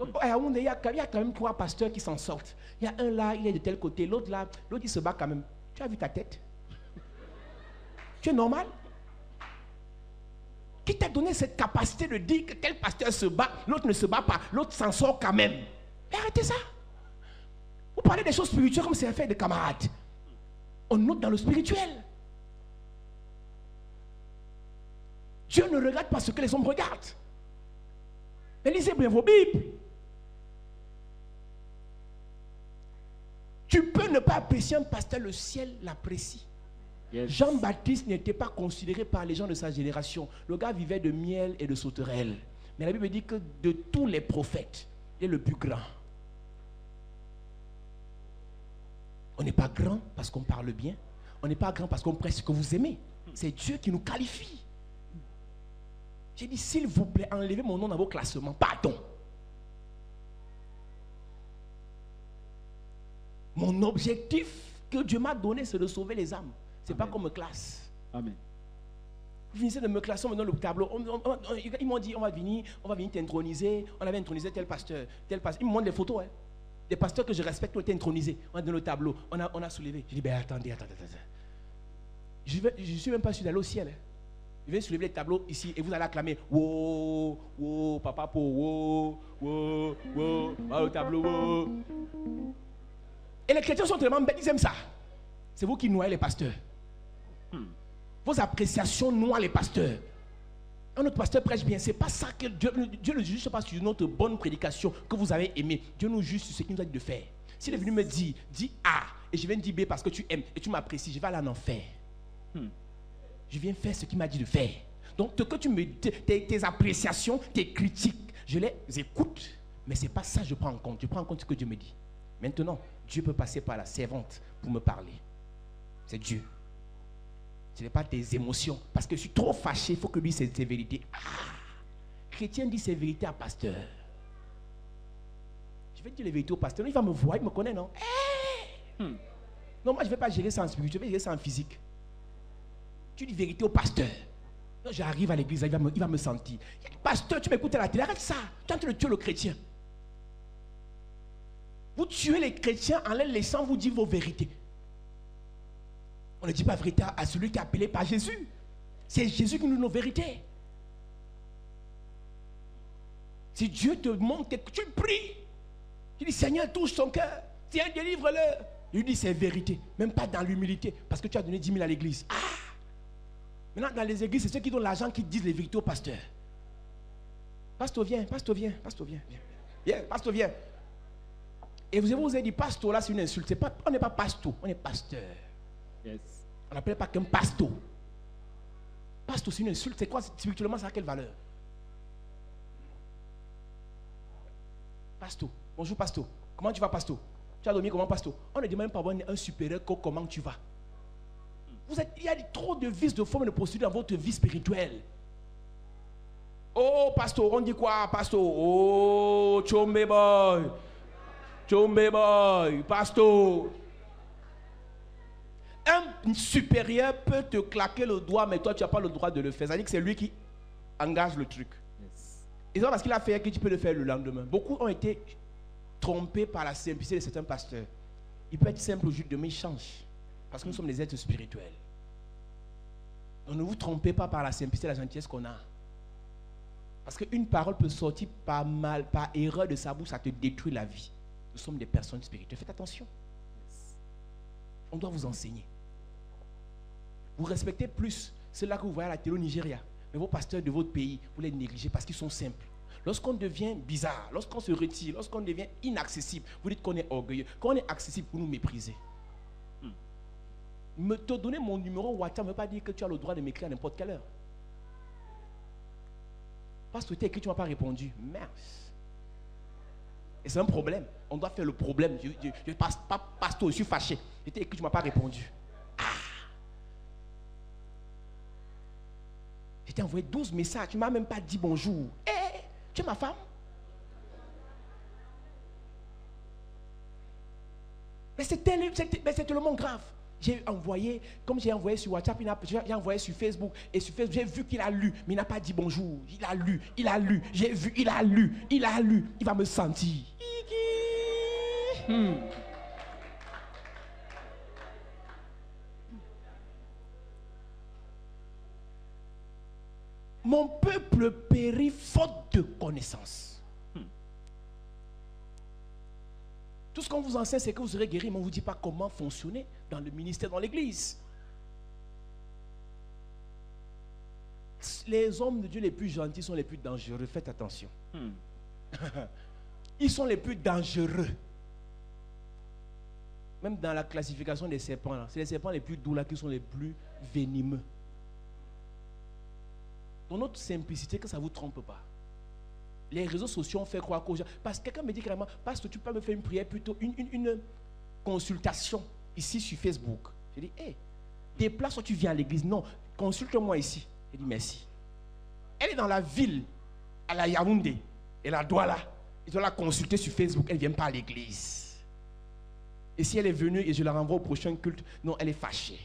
Il y a quand même 3 pasteurs qui s'en sortent. Il y a un là, il est de tel côté, l'autre là, l'autre il se bat quand même. Tu as vu ta tête? Tu es normal? Qui t'a donné cette capacité de dire que tel pasteur se bat, l'autre ne se bat pas, l'autre s'en sort quand même? Mais arrêtez ça. Vous parlez des choses spirituelles comme c'est un fait de camarades. On note dans le spirituel. Dieu ne regarde pas ce que les hommes regardent. Mais lisez bien vos Bibles. Tu peux ne pas apprécier un pasteur, le ciel l'apprécie. Yes. Jean-Baptiste n'était pas considéré par les gens de sa génération. Le gars vivait de miel et de sauterelles. Mais la Bible dit que de tous les prophètes, il est le plus grand. On n'est pas grand parce qu'on parle bien. On n'est pas grand parce qu'on prêche ce que vous aimez. C'est Dieu qui nous qualifie. J'ai dit, s'il vous plaît, enlevez mon nom dans vos classements. Pardon. Mon objectif que Dieu m'a donné, c'est de sauver les âmes. Ce n'est pas qu'on me classe. Amen. Vous finissez de me classer, on me donne le tableau. Ils m'ont dit, on va venir t'introniser. On avait intronisé tel pasteur, tel pasteur. Ils me montrent les photos. Hein. Des pasteurs que je respecte ont été intronisés. On a donné le tableau. On a soulevé. Je dis, ben attendez. Je ne suis même pas sûr d'aller au ciel. Hein. Je vais soulever les tableaux ici et vous allez acclamer. Wow, wow, papa po, wow, wow, wow, ah, le tableau, wow. Et les chrétiens sont tellement bêtes, ils aiment ça. C'est vous qui noyez les pasteurs. Vos appréciations noient les pasteurs. Un autre pasteur prêche bien. C'est pas ça que Dieu ne juge pas sur notre bonne prédication que vous avez aimée. Dieu nous juge sur ce qu'il nous a dit de faire. S'il est venu me dire, dis A, et je viens dire B parce que tu aimes et tu m'apprécies, je vais aller en enfer. Je viens faire ce qu'il m'a dit de faire. Donc, que tu me tes appréciations, tes critiques, je les écoute, mais ce n'est pas ça que je prends en compte. Je prends en compte ce que Dieu me dit. Maintenant, Dieu peut passer par la servante pour me parler. C'est Dieu. Ce n'est pas tes émotions. Parce que je suis trop fâché, il faut que lui dise ses vérités. Ah, chrétien dit ses vérités à pasteur. Je vais dire les vérités au pasteur. Il va me voir, il me connaît, non? Non, moi je ne vais pas gérer ça en spirituel, je vais gérer ça en physique. Tu dis vérité au pasteur. Non, j'arrive à l'église, il va me sentir. Il dit, pasteur, tu m'écoutes à la télé, arrête ça. Tu es en train de tuer le chrétien. Vous tuez les chrétiens en les laissant vous dire vos vérités. On ne dit pas vérité à celui qui est appelé par Jésus. C'est Jésus qui nous donne nos vérités. Si Dieu te montre que tu pries, tu dis Seigneur, touche son cœur. Tiens, délivre-le. Il lui dit c'est vérité. Même pas dans l'humilité. Parce que tu as donné 10 000 à l'église. Ah! Maintenant, dans les églises, c'est ceux qui donnent l'argent qui disent les vérités au pasteur. Pasteur, viens, pasteur, viens, pasteur, viens. Viens, pasteur, viens. Et vous avez dit, pasteur, là, c'est une insulte. On n'est pas pasteur, on est pasteur. Yes. On n'appelle pas qu'un pasteur. Pasteur, c'est une insulte. C'est quoi spirituellement, ça a quelle valeur? Pasteur, bonjour, pasteur. Comment tu vas, pasteur? Tu as dormi comment, pasteur? On ne demande même pas un supérieur comment tu vas. Il y a trop de vices, de formes et de procédures dans votre vie spirituelle. Oh, pasteur, on dit quoi, pasteur? Oh, chombe boy. Chombe boy, pasteur. Un supérieur peut te claquer le doigt, mais toi, tu n'as pas le droit de le faire. C'est-à-dire que c'est lui qui engage le truc. Yes. Et c'est parce qu'il a fait que tu peux le faire le lendemain. Beaucoup ont été trompés par la simplicité de certains pasteurs. Il peut être simple aujourd'hui, demain il change. Parce que nous sommes des êtres spirituels. Donc ne vous trompez pas par la simplicité et la gentillesse qu'on a. Parce qu'une parole peut sortir par erreur de sa bouche, ça te détruit la vie. Nous sommes des personnes spirituelles. Faites attention. On doit vous enseigner. Vous respectez plus ceux-là que vous voyez à la télé au Nigeria. Mais vos pasteurs de votre pays, vous les négligez parce qu'ils sont simples. Lorsqu'on devient bizarre, lorsqu'on se retire, lorsqu'on devient inaccessible, vous dites qu'on est orgueilleux. Quand on est accessible, vous nous méprisez. Te donner mon numéro WhatsApp ne veut pas dire que tu as le droit de m'écrire à n'importe quelle heure. Parce que tu as écrit, tu ne m'as pas répondu. Merde. Et c'est un problème. On doit faire le problème. Je passe pas, pasteur, je suis fâché. Je t'ai écrit, tu ne m'as pas répondu. Ah. Je t'ai envoyé 12 messages, tu ne m'as même pas dit bonjour. Eh, tu es ma femme? Mais c'est tellement grave. J'ai envoyé, comme j'ai envoyé sur WhatsApp, j'ai envoyé sur Facebook. Et sur Facebook, j'ai vu qu'il a lu, mais il n'a pas dit bonjour. Il a lu. J'ai vu, il a lu. Il va me sentir. Mon peuple périt faute de connaissance. Tout ce qu'on vous enseigne, c'est que vous serez guéri, mais on ne vous dit pas comment fonctionner dans le ministère, dans l'église. Les hommes de Dieu les plus gentils sont les plus dangereux. Faites attention. Ils sont les plus dangereux. Même dans la classification des serpents, c'est les serpents les plus doux là qui sont les plus venimeux. Dans notre simplicité, que ça ne vous trompe pas. Les réseaux sociaux ont fait croire qu'aux gens... Parce que quelqu'un me dit carrément, parce que tu peux me faire une prière, plutôt une consultation ici sur Facebook. Je dis, hé, déplace-toi, tu viens à l'église. Non, consulte-moi ici. Je dis, merci. Elle est dans la ville, à la Yaoundé. Elle a Douala. Ils doivent la consulter sur Facebook. Elle ne vient pas à l'église. Et si elle est venue et je la renvoie au prochain culte, non, elle est fâchée.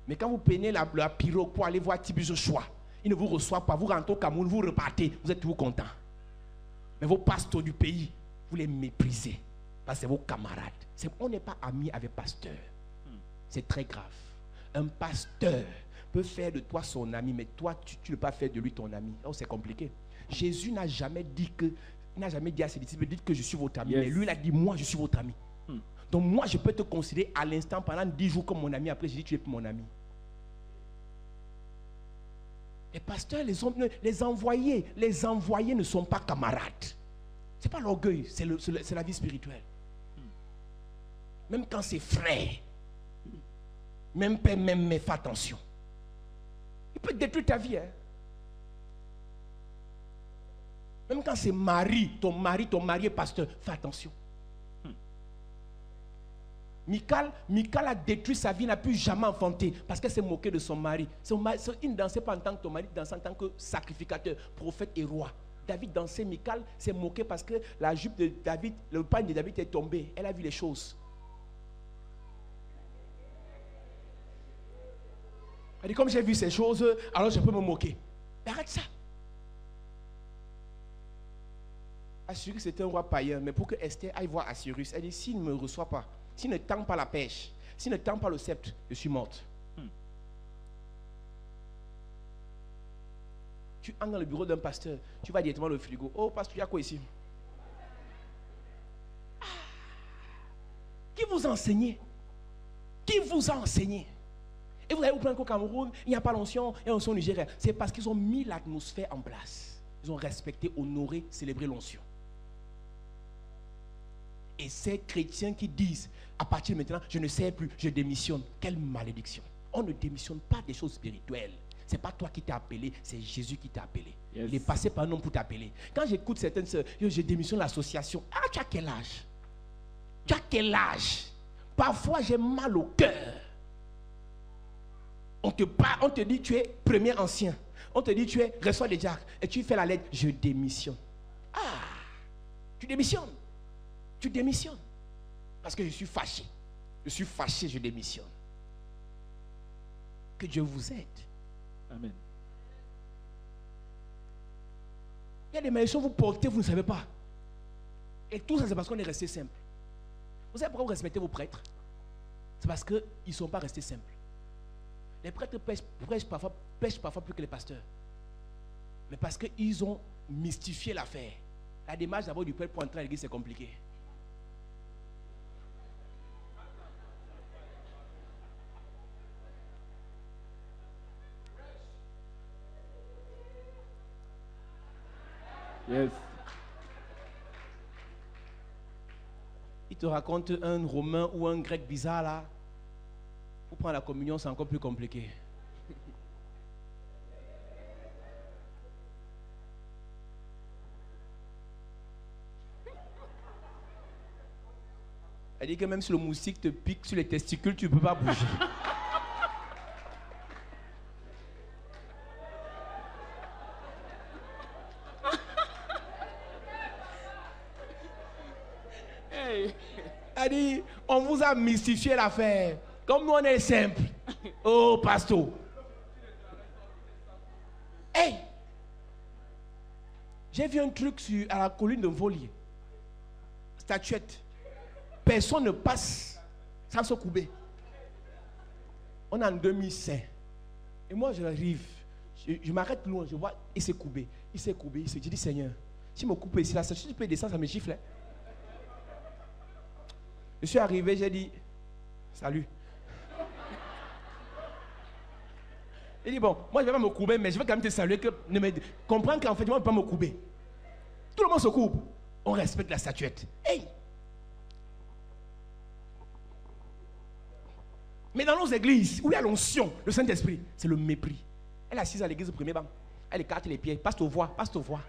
Mais quand vous prenez la pirogue pour aller voir Tibi Joshua, il ne vous reçoit pas, vous rentrez au Cameroun, vous repartez, vous êtes toujours content. Mais vos pasteurs du pays, vous les méprisez. Parce que c'est vos camarades. On n'est pas amis avec pasteur. C'est très grave. Un pasteur peut faire de toi son ami, mais toi, tu ne peux pas faire de lui ton ami. Oh, c'est compliqué. Jésus n'a jamais dit à ses disciples, dites que je suis votre ami. Yes. Mais lui, il a dit, moi, je suis votre ami. Donc moi, je peux te considérer à l'instant pendant 10 jours comme mon ami. Après, je dis, tu es mon ami. Les pasteurs, les envoyés ne sont pas camarades. Ce n'est pas l'orgueil, c'est la vie spirituelle. Même quand c'est frère, même père, même mère, fais attention. Il peut détruire ta vie. Hein? Même quand c'est ton mari est pasteur, fais attention. Michal a détruit sa vie, n'a plus jamais enfanté parce qu'elle s'est moquée de son mari. Il ne dansait pas en tant que ton mari, il dansait en tant que sacrificateur, prophète et roi. David dansait, Michal s'est moquée parce que la jupe de David, le pagne de David est tombé. Elle a vu les choses. Elle dit, comme j'ai vu ces choses, alors je peux me moquer. Mais arrête ça. Assyrus était un roi païen, mais pour que Esther aille voir Assyrus, elle dit, s'il ne me reçoit pas, s'il ne tend pas la pêche, s'il ne tend pas le sceptre, je suis morte. Tu entres dans le bureau d'un pasteur, tu vas directement au frigo. Oh, pasteur, il y a quoi ici? Qui vous a enseigné? Qui vous a enseigné? Et vous allez vous plaindre qu'au Cameroun, il n'y a pas l'onction, il y a l'onction au Nigeria. C'est parce qu'ils ont mis l'atmosphère en place. Ils ont respecté, honoré, célébré l'onction. Et ces chrétiens qui disent, à partir de maintenant, je ne sais plus, je démissionne. Quelle malédiction. On ne démissionne pas des choses spirituelles. Ce n'est pas toi qui t'es appelé, c'est Jésus qui t'a appelé. Yes. Il est passé par un homme pour t'appeler. Quand j'écoute certaines sœurs, je démissionne l'association. Ah, tu as quel âge? Tu as quel âge? Parfois, j'ai mal au cœur. On te dit, tu es premier ancien. On te dit, tu es reçois des diacres. Et tu fais la lettre, je démissionne. Ah, tu démissionnes. Tu démissionnes. Parce que je suis fâché. Je suis fâché, je démissionne. Que Dieu vous aide. Amen. Il y a des malédictions que vous portez, vous ne savez pas. Et tout ça, c'est parce qu'on est resté simple. Vous savez pourquoi vous respectez vos prêtres? C'est parce qu'ils ne sont pas restés simples. Les prêtres prêchent parfois plus que les pasteurs. Mais parce qu'ils ont mystifié l'affaire. La démarche d'abord du prêtre pour entrer à l'église, c'est compliqué. Yes. Il te raconte un Romain ou un Grec bizarre là. Pour prendre la communion, c'est encore plus compliqué. Elle dit que même si le moustique te pique sur les testicules, tu ne peux pas bouger. Elle dit, on vous a mystifié l'affaire. Comme nous on est simple. Oh, pasteur. Hey! J'ai vu un truc à la colline de Volier. Statuette. Personne ne passe sans se couper. On est en 2005. Et moi j'arrive. Je m'arrête loin. Je vois, il s'est coupé. Il s'est coupé. Je dis, Seigneur, si je me coupe ici, là, si je peux descendre, ça me gifle. Je suis arrivé, j'ai dit, salut. Il dit, bon, moi je ne vais pas me couper, mais je vais quand même te saluer, comprendre qu'en fait, moi je ne vais pas me couper. Tout le monde se coupe. On respecte la statuette. Hey! Mais dans nos églises, où il y a l'onction, le Saint-Esprit, c'est le mépris. Elle est assise à l'église au premier banc. Elle écarte les pieds. Passe te voir, passe te voir.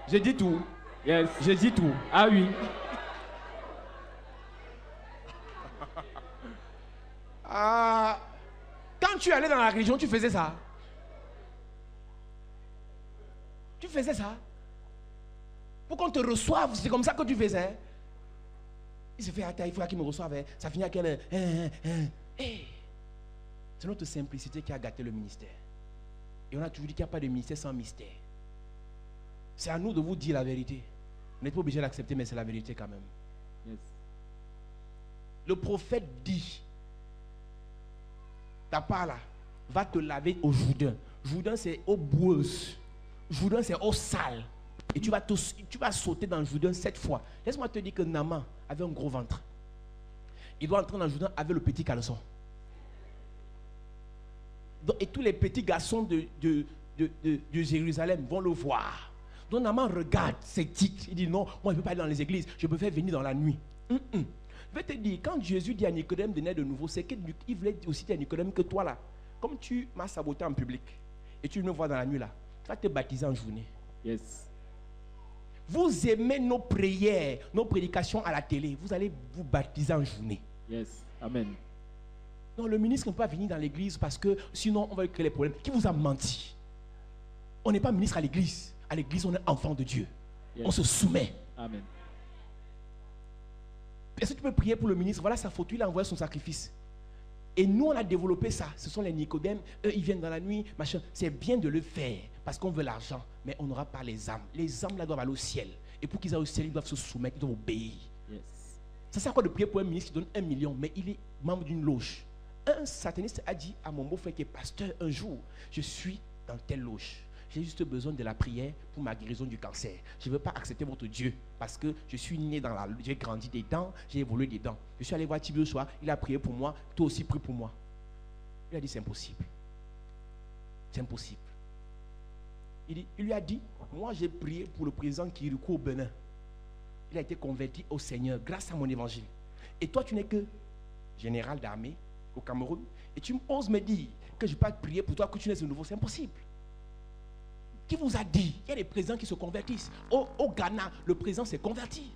Je dis tout. Yes. Je dis tout. Ah oui. Quand tu allais dans la religion, tu faisais ça. Tu faisais ça. Pour qu'on te reçoive, c'est comme ça que tu faisais. Il se fait, attends, il faudra qu'il me reçoive. Ça finit à quelle heure? Hey. C'est notre simplicité qui a gâté le ministère. Et on a toujours dit qu'il n'y a pas de ministère sans mystère. C'est à nous de vous dire la vérité. Vous n'êtes pas obligé d'accepter, mais c'est la vérité quand même. Yes. Le prophète dit, ta part là, va te laver au Jourdain. Jourdain c'est eau boueuse. Jourdain c'est eau sale. Et tu vas sauter dans le Jourdain 7 fois. Laisse-moi te dire que Naaman avait un gros ventre. Il doit entrer dans le Jourdain avec le petit caleçon. Et tous les petits garçons de Jérusalem vont le voir. Donc Naaman regarde ses titres. Il dit non, moi je ne peux pas aller dans les églises. Je peux faire venir dans la nuit. Je vais te dire, quand Jésus dit à Nicodème de naître de nouveau, c'est qu'il voulait aussi dire à Nicodème que toi là, comme tu m'as saboté en public et tu me vois dans la nuit là, tu vas te baptiser en journée. Yes. Vous aimez nos prières, nos prédications à la télé. Vous allez vous baptiser en journée. Yes. Amen. Non, le ministre ne peut pas venir dans l'église parce que sinon on va créer les problèmes. Qui vous a menti? On n'est pas ministre à l'église. À l'église, on est enfant de Dieu. Yes. On se soumet. Amen. Est-ce que tu peux prier pour le ministre? Voilà sa photo, il a envoyé son sacrifice. Et nous, on a développé ça. Ce sont les Nicodèmes. Eux, ils viennent dans la nuit, machin. C'est bien de le faire parce qu'on veut l'argent, mais on n'aura pas les âmes. Les âmes, là, doivent aller au ciel. Et pour qu'ils aillent au ciel, ils doivent se soumettre, ils doivent obéir. Yes. Ça sert à quoi de prier pour un ministre qui donne 1 million, mais il est membre d'une loge? Un sataniste a dit à mon beau-frère qui est pasteur un jour, je suis dans telle loge. J'ai juste besoin de la prière pour ma guérison du cancer. Je ne veux pas accepter votre Dieu parce que je suis né dans la... J'ai grandi dedans, j'ai évolué dedans. Je suis allé voir Tibio le soir, il a prié pour moi, toi aussi prie pour moi. Il a dit c'est impossible. C'est impossible. Il lui a dit, moi j'ai prié pour le président Kirikou au Bénin. Il a été converti au Seigneur grâce à mon évangile. Et toi tu n'es que général d'armée au Cameroun et tu oses me dire que je ne peux pas prier pour toi que tu n'es de nouveau. C'est impossible. Qui vous a dit? Il y a des présidents qui se convertissent. Au Ghana, le président s'est converti.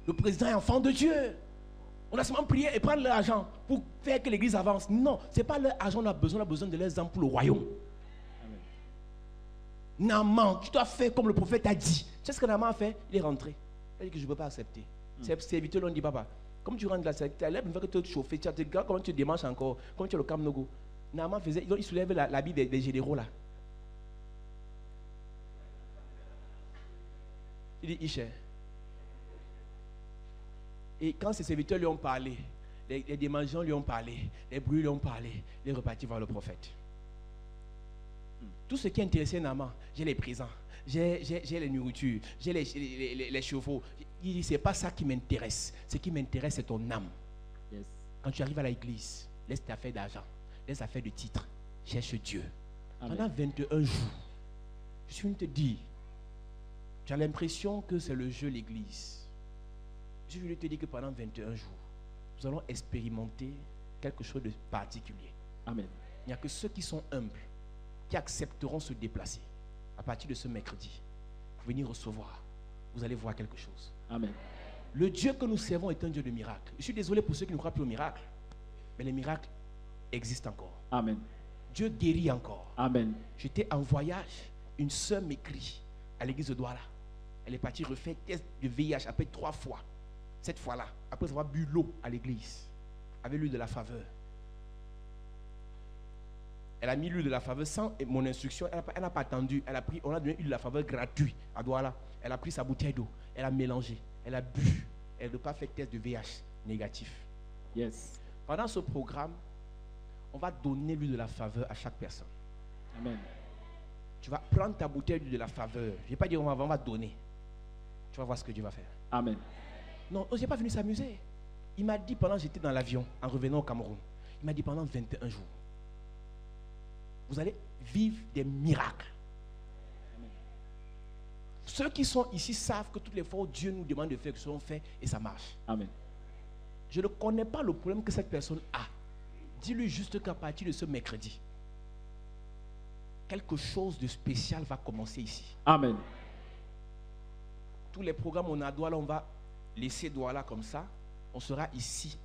Le président est enfant de Dieu. On a seulement prié et prendre leur argent pour faire que l'église avance. Non, ce n'est pas leur argent, on a besoin de leurs âmes pour le royaume. Naaman, tu dois faire comme le prophète a dit. Tu sais ce que Naaman a fait? Il est rentré. Il a dit que je ne peux pas accepter. Ses serviteurs l'ont dit, papa, comme tu rentres là, tu as l'air de te chauffer, tu regardes comment tu te démanges encore, comme tu es le Kamnogo. Naaman faisait, il soulève l'habit des généraux là. Il dit, Ishe. Et quand ses serviteurs lui ont parlé, les démangeants lui ont parlé, les bruits lui ont parlé, il est reparti voir le prophète. Tout ce qui intéressait Naaman, j'ai les présents, j'ai les nourritures, j'ai les chevaux. Il dit, c'est pas ça qui m'intéresse. Ce qui m'intéresse, c'est ton âme. Yes. Quand tu arrives à l'église, laisse tes affaires d'argent, laisse tes affaires de titre, cherche Dieu. Amen. Pendant 21 jours, je suis venu te dire, tu as l'impression que c'est le jeu l'église. Je voulais te dire que pendant 21 jours, nous allons expérimenter quelque chose de particulier. Amen. Il n'y a que ceux qui sont humbles, qui accepteront se déplacer à partir de ce mercredi pour venir recevoir. Vous allez voir quelque chose. Amen. Le Dieu que nous servons est un Dieu de miracles. Je suis désolé pour ceux qui ne croient plus aux miracles, mais les miracles existent encore. Amen. Dieu guérit encore. Amen. J'étais en voyage, une sœur m'écrit à l'église de Douala. Elle est partie refaire test de VIH après 3 fois. Cette fois-là, après avoir bu l'eau à l'église, avec l'huile de la faveur. Elle a mis l'huile de la faveur sans mon instruction. Elle n'a pas attendu. On a donné l'huile de la faveur gratuite à Douala. Elle a pris sa bouteille d'eau. Elle a mélangé. Elle a bu. Elle n'a pas fait test de VIH négatif. Yes. Pendant ce programme, on va donner l'huile de la faveur à chaque personne. Amen. Tu vas prendre ta bouteille d'huile de la faveur. Je ne vais pas dire on va donner. Tu vas voir ce que Dieu va faire. Amen. Non, je n'ai pas venu s'amuser. Il m'a dit pendant que j'étais dans l'avion, en revenant au Cameroun, il m'a dit pendant 21 jours, vous allez vivre des miracles. Amen. Ceux qui sont ici savent que toutes les fois où Dieu nous demande de faire, que ce soit fait et ça marche. Amen. Je ne connais pas le problème que cette personne a. Dis-lui juste qu'à partir de ce mercredi, quelque chose de spécial va commencer ici. Amen. Tous les programmes on a à Douala, on va laisser Douala comme ça. On sera ici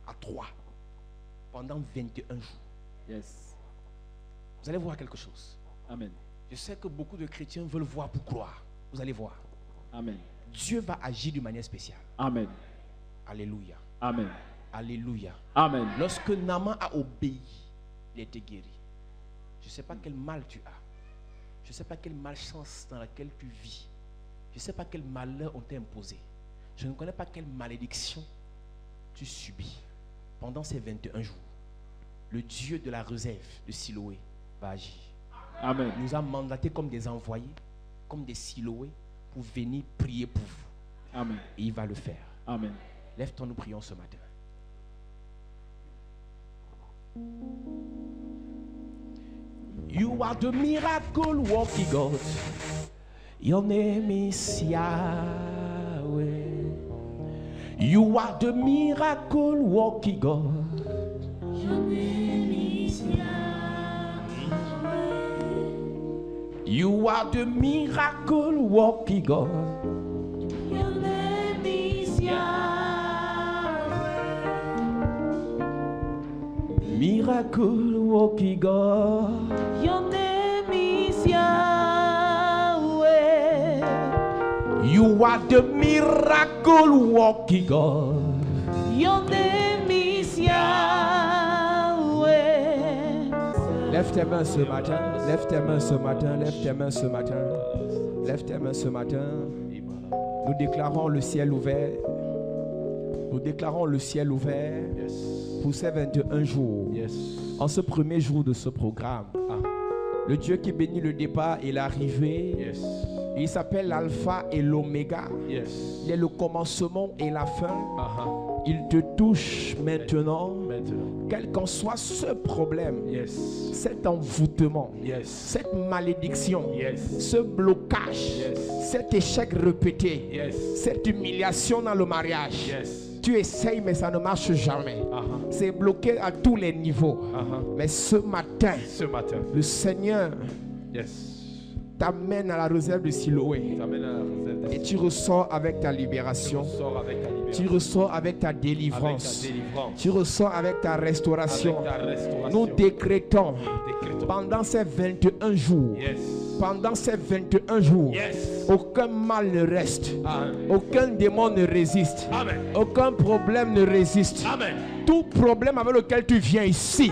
à 3 pendant 21 jours. Yes. Vous allez voir quelque chose. Amen. Je sais que beaucoup de chrétiens veulent voir pour croire. Vous allez voir. Amen. Dieu va agir d'une manière spéciale. Amen. Alléluia. Amen. Alléluia. Amen. Lorsque Naaman a obéi, il a été guéri. Je ne sais pas quel mal tu as. Je ne sais pas quelle malchance dans laquelle tu vis. Je ne sais pas quel malheur on t'a imposé. Je ne connais pas quelle malédiction tu subis pendant ces 21 jours. Le Dieu de la réserve de Siloé va agir. Amen. Il nous a mandatés comme des envoyés, comme des Siloé, pour venir prier pour vous. Amen. Et il va le faire. Amen. Lève-toi, nous prions ce matin. You are the miracle working God. Your name is Yahweh. You are the miracle working God. Your name is Yahweh. You are the miracle working God. Your name is Yahweh. Miracle working God. Your name is Yahweh. You are the miracle working God. Your name is Yahweh. Lève tes mains ce matin. Lève tes mains ce matin. Lève tes mains ce matin. Lève tes mains ce matin. Nous déclarons le ciel ouvert. Nous déclarons le ciel ouvert pour ces 21 jours. En ce premier jour de ce programme. Le Dieu qui bénit le départ et l'arrivée. Il s'appelle l'alpha et l'oméga. Il est le commencement et la fin. Il te touche maintenant. Quel qu'en soit ce problème, cet envoûtement, cette malédiction, ce blocage, cet échec répété, cette humiliation dans le mariage. Tu essayes mais ça ne marche jamais. C'est bloqué à tous les niveaux. Mais ce matin, le Seigneur t'amène à la réserve de Siloé. Et tu ressors avec ta libération. Tu ressors avec ta délivrance. Tu ressors avec ta restauration. Nous décrétons pendant ces 21 jours. Pendant ces 21 jours, aucun mal ne reste. Aucun démon ne résiste. Aucun problème ne résiste. Tout problème avec lequel tu viens ici,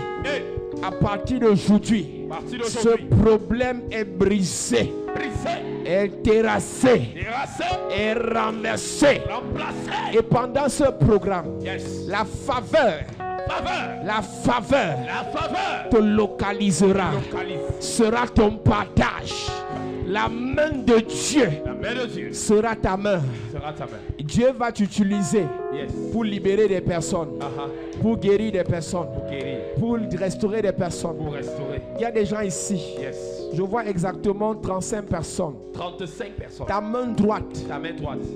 à partir d'aujourd'hui, ce problème est brisé, est terrassé, est renversé. Et pendant ce programme, la faveur te localisera, sera ton partage. La main de Dieu sera ta main. Dieu va t'utiliser pour libérer des personnes, pour guérir des personnes, pour restaurer des personnes. Il y a des gens ici. Je vois exactement 35 personnes. 35 personnes. Ta main droite.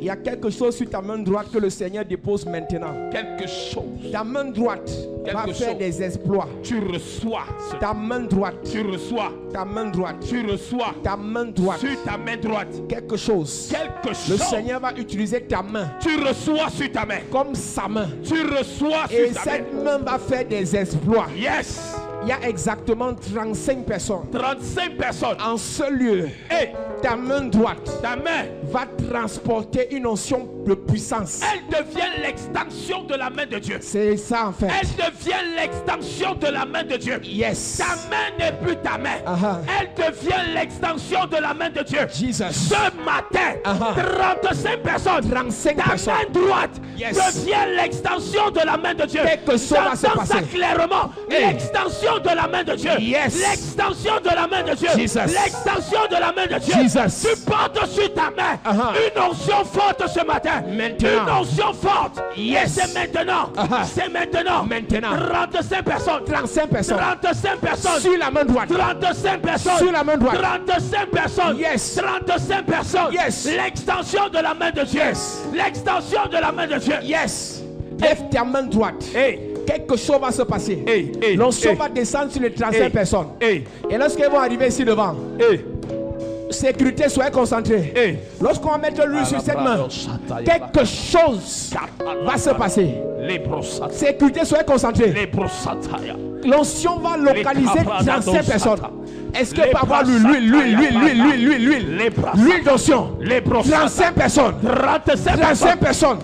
Il y a quelque chose sur ta main droite que le Seigneur dépose maintenant. Quelque chose. Ta main droite va faire des exploits. Tu reçois. Ta main droite. Tu reçois. Ta main droite. Tu reçois. Ta main droite. Sur ta main droite. Quelque chose. Quelque chose. Le Seigneur va utiliser ta main. Tu reçois sur ta main. Comme sa main. Tu reçois sur ta main. Et cette main va faire des exploits. Yes. Il y a exactement 35 personnes. 35 personnes. En ce lieu. Et ta main droite. Ta main va transporter une onction de puissance. Elle devient l'extension de la main de Dieu. C'est ça en fait. Elle devient l'extension de la main de Dieu. Yes. Ta main n'est plus ta main. Elle devient l'extension de la main de Dieu. Jesus. Ce matin, 35 personnes. 35 ta personnes. main droite devient l'extension de la main de Dieu. Quelque chose va se passer. Ça clairement. L'extension de la main de Dieu. Yes. L'extension de la main de Dieu. Jesus. L'extension de la main de Dieu. Jesus. Tu portes sur ta main une onction forte ce matin. Maintenant. Une onction forte. Yes. Et c'est maintenant. C'est maintenant. 35 personnes. 35 personnes. 35 personnes. Sur la main droite. 35 personnes. Sur la main droite. 35 personnes. Yes. 35 personnes. Yes. L'extension de la main de Dieu. Yes. L'extension de la main de Dieu. Yes. Lève ta main droite. Hey. Quelque chose va se passer. L'onction va descendre sur les 35 personnes. Et lorsqu'ils vont arriver ici devant, sécurité, soyez concentrés. Lorsqu'on va mettre l'huile sur cette main, quelque chose va se passer. Sécurité, soyez concentrés. L'onction va localiser 35 personnes. Est-ce que par avoir l'huile d'onction, 35 personnes, 35 personnes,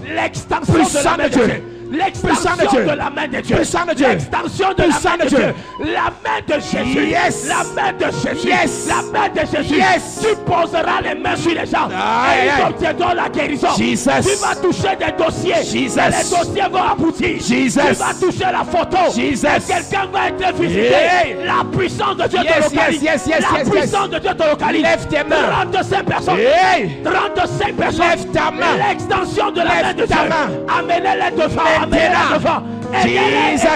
L'extension de la main de Dieu. L'extension de la main de Dieu. L'extension de la main de Dieu. La main de Jésus. Yes. La main de Jésus. Yes. La main de Jésus. Yes. Tu poseras les mains sur les gens. Et ils obtiendront la guérison. Jesus. Tu vas toucher des dossiers. Jesus. Et les dossiers vont aboutir. Jesus. Tu vas toucher la photo. Jesus. Et quelqu'un va être visité. Hey. La puissance de Dieu te localise. La puissance de Dieu te localise. Lève tes mains. 35 personnes. Hey. 35 personnes. Lève ta main. L'extension de la main de Dieu. Amenez-les devant. Maintenant. Devant. Jesus.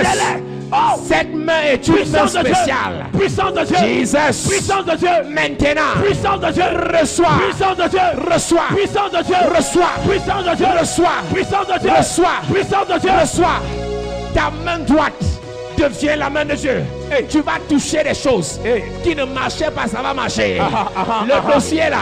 Oh. Cette main est une main spéciale. Puissance de Dieu. Jesus. Puissance de Dieu. Maintenant. Puissance de Dieu. Reçois. Puissance de Dieu. Reçois. Puissance de Dieu. Reçois. Puissance de Dieu. Reçois. Puissance de Dieu. Reçois. Puissance de Dieu. Reçois. Ta main droite devient la main de Dieu. tu vas toucher des choses qui ne marchaient pas, ça va marcher. Le dossier là,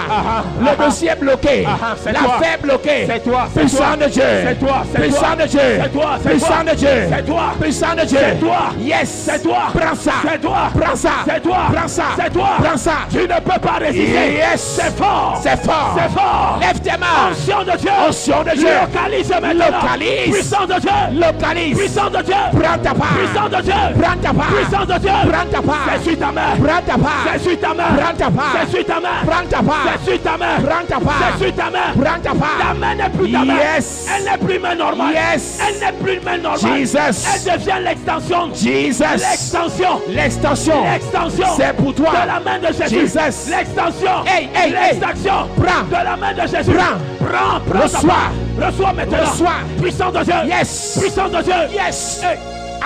le dossier bloqué, l'affaire bloquée. C'est toi, puissant de Dieu. c'est toi, Puissant de Dieu. c'est toi, Puissant de Dieu. c'est toi, Puissant de Dieu. c'est toi, Yes. c'est toi, Prends ça. c'est toi, Prends ça. c'est toi, Prends ça. c'est toi, Prends ça. tu ne peux pas résister. Yes. C'est fort, C'est fort. c'est fort. Lève tes mains. Onction de Dieu, Onction de Dieu. localise maintenant. Localise. Puissant de Dieu, Localise. puissant de Dieu, Prends ta part. puissant de Dieu, Prends ta part. puissant de Dieu, Prends ta part. c'est sur ta main, Prends ta part. c'est sur ta main, Prends ta part. c'est sur ta main, Prends ta part. c'est sur ta main, Prends ta part. c'est sur ta main. Prends ta part. Ta main n'est plus ta main. Yes. Elle n'est plus main normale. Yes. Elle n'est plus une main normale. Jesus. Elle devient l'extension. Jesus. L'extension. L'extension. L'extension. C'est pour toi. De la main de Jésus. Jesus. L'extension. Hey, hey, hey. L'extension. Prends. De la main de Jésus. Prends. Prends. Reçois. Reçois maintenant. Reçois. Puissant de Dieu. Yes. Puissant de Dieu. Yes. Hey,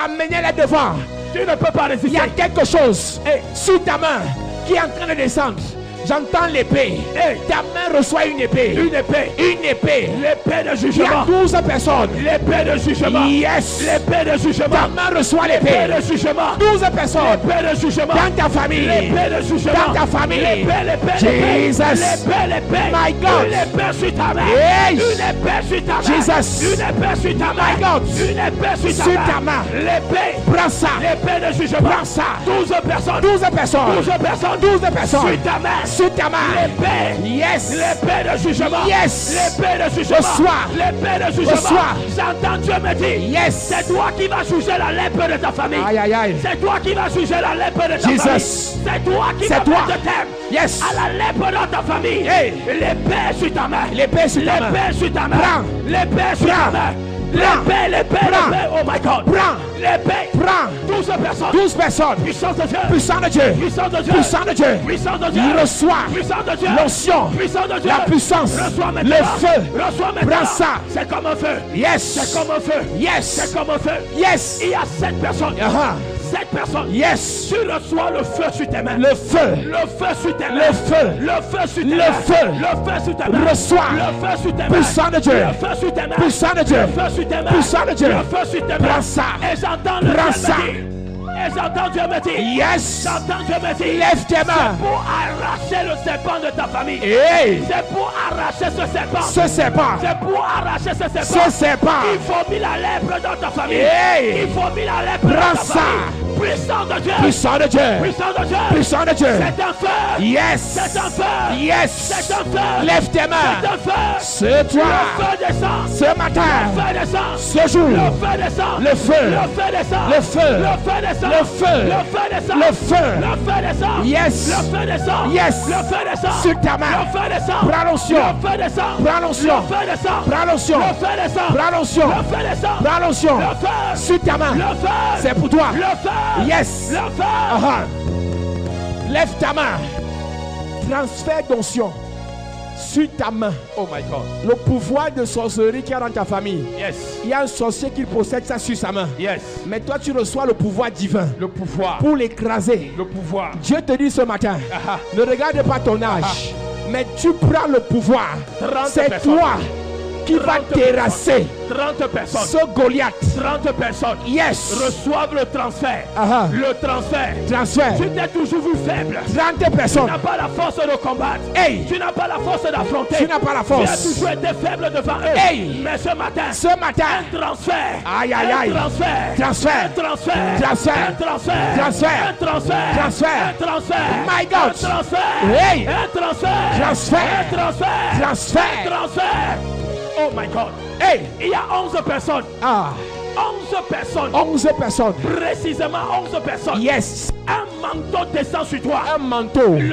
Amenez-les devant. tu ne peux pas Il résister. y a quelque chose sur ta main qui est en train de descendre. J'entends l'épée. Ta main reçoit une épée. Une épée. Une épée. L'épée de Il y a jugement. 12 personnes. L'épée de jugement. Yes. L'épée de Ta jugement. main reçoit L'épée l'épée. de jugement. 12 personnes. L'épée de jugement. Dans ta famille. L'épée de jugement. Dans ta famille. L'épée. Jesus. L'épée. My God. Une épée sur ta main. Hey. Une épée sur ta main. Jesus. Une épée sur ta main. My God. Une épée sur Sur ta ta main. main. L'épée. Prends ça. L'épée de jugement. Prends ça. 12 personnes. 12 personnes. 12 personnes. 12 personnes. Sur ta main. Sur ta main. L'épée. Yes. L'épée de jugement. Yes. L'épée de jugement. Reçois. L'épée de jugement. Reçois. J'entends Dieu me dire. Yes. C'est toi qui vas juger la lèpre de ta famille. Aïe, aïe, aïe. C'est toi qui vas juger la lèpre de ta Jesus. famille. C'est toi qui C'est vas toi. mettre terme Yes. à la lèpre dans ta famille. Hey. L'épée sur ta main. L'épée sur ta main. L'épée sur ta main. Prends. L'épée sur ta Prends. main. Prends. L'épée. Prends. L'épée. Oh my God. Prends. L'épée. Prends. 12 personnes. 12 personnes. Puissance de Dieu. Puissant de Dieu. Puissance de Dieu. Puissant de Dieu. Puissance de Dieu. Il reçoit Puissance de Dieu. l'onction, Puissance de Dieu. la puissance, Reçois maintenant. le feu. Reçois maintenant. Prends ça. C'est comme un feu. Yes. C'est comme un feu. Yes. C'est comme un feu. Yes. Il y a 7 personnes. Uh-huh. 7 personnes. Yes. Tu reçois le feu sur tes mains. Le feu. Le feu sur tes mains. Le feu. Le feu sur tes Le mains. feu. Le feu sur tes mains. Reçois. Le feu sur tes mains. Puissant de Dieu. Le feu sur tes mains. Puissant de Dieu. Le feu sur tes mains. Puissant de Dieu. Le feu sur tes mains. Prends ça. Et j'entends le Prends ciel ça. me dire. Et j'entends Dieu me dire. Yes. J'entends Dieu me dire. Lève tes mains. C'est pour arracher le serpent de ta famille. Hey. C'est pour arracher ce serpent. Ce serpent. C'est pour arracher ce serpent. Ce serpent. Il faut mis la lèpre dans ta famille. Hey. Il faut mis la lèpre dans Prends ta ça. famille. Puissant de Dieu. Puissant de Dieu. Puissant de Dieu. Puissant de Dieu. C'est un feu. Yes. C'est un feu. Yes. C'est un feu. Lève tes C'est mains. un feu. C'est toi. Le feu descend. Ce matin. Le feu descend. Ce jour. Le feu descend. Le feu. Le feu descend. Le feu. Le feu descend. Le feu. Le feu descend. Le feu. Le feu descend. Yes. Le feu descend. Yes. Le feu descend. Sur ta main. Le feu descend. Prends l'onction. Le feu descend. Prends l'onction. Le feu descend. Prends l'onction. Le feu descend. Prends l'onction. Le feu descend. Prends l'onction. Le feu. Sur ta main. Le feu. C'est pour toi. Le feu. Yes. Le feu. Lève ta main. Transfert d'onction sur ta main. Oh my God. Le pouvoir de sorcellerie qu'il y a dans ta famille. Yes. Il y a un sorcier qui possède ça sur sa main. Yes. Mais toi, tu reçois le pouvoir divin Le pouvoir. pour l'écraser. Le pouvoir. Dieu te dit ce matin, ne regarde pas ton âge, mais tu prends le pouvoir. 30 C'est personnes. toi qui va 30 terrasser 30 personnes. ce Goliath. 30 personnes. Yes. Reçoivent le transfert. Le transfert. Transfert. Tu t'es toujours vu faible. 30 Tu personnes. n'as pas la force de combattre. Hey. Tu n'as pas la force d'affronter. Tu n'as pas la Tu as force. toujours été faible devant eux. Hey. Mais ce matin, Ce matin, un transfert. Aïe, aïe, aïe. Un transfert. Transfert. Un transfert. Transfert. Un transfert. Transfert. Un transfert. Transfert. Un transfert. My God. Un transfert. Hey. Un transfert. Transfert. Un transfert. Transfert. Un transfert. Oh my God. hey, Il y a 11 personnes. 11 personnes. 11 personnes. Précisément 11 personnes. Yes. Un manteau descend sur toi. Un manteau. Le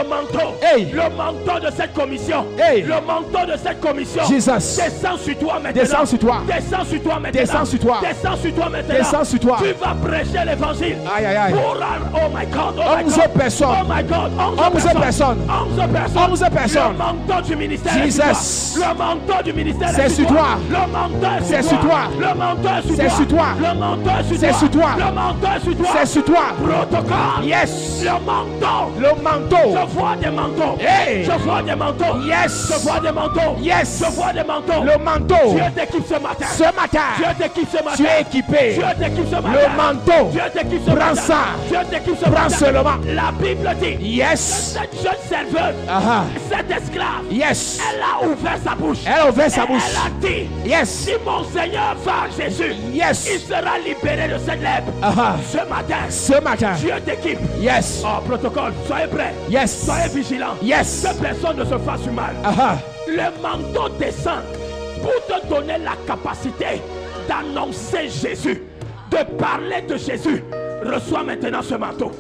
manteau. Hey. Le manteau de cette commission. Hey. Le manteau de cette commission. Jesus. Descend sur toi maintenant. Descends sur toi. Descends sur toi maintenant. Descends sur toi. Descends sur toi maintenant. Descends sur toi. Tu vas prêcher l'évangile. Aïe, aïe, aïe. Oh my God. Oh my 11 God. personnes. Oh my God. 11 personnes. 11 personnes. 11 personnes. Le manteau du ministère. est Jesus. sur toi. Le manteau du ministère. C'est est sur toi. Le manteau est C'est sur toi. Le manteau est sur toi. C'est sur toi. Le manteau est sur toi. C'est sur toi. Le manteau est sur toi. C'est sur toi. Protocole. Yes. Le manteau. Le manteau. Je vois des manteaux. Hey. Je vois des manteaux. Yes. Je vois des manteaux. Yes. Je vois des manteaux. Le manteau. Dieu t'équipe ce matin. Ce matin. Dieu t'équipe ce matin. Tu es équipé. Dieu t'équipe ce matin. Le manteau. Dieu t'équipe ce Prends matin. ça. Dieu t'équipe ce Prends matin. seulement. La Bible dit. Yes. Cette jeune serveuse, Aha. cette esclave, Yes. elle a ouvert sa bouche. Elle a ouvert sa Et bouche. Elle a dit. Yes. Si mon Seigneur va à Jésus, Yes. il sera libéré de cette lèpre. Aha. Ce matin, Ce matin. Dieu t'équipe. Yes. Oh, protocole, soyez prêts. Yes. Soyez vigilants. Yes. Que personne ne se fasse du mal. Aha. Le manteau descend pour te donner la capacité d'annoncer Jésus, de parler de Jésus. Reçois maintenant ce manteau.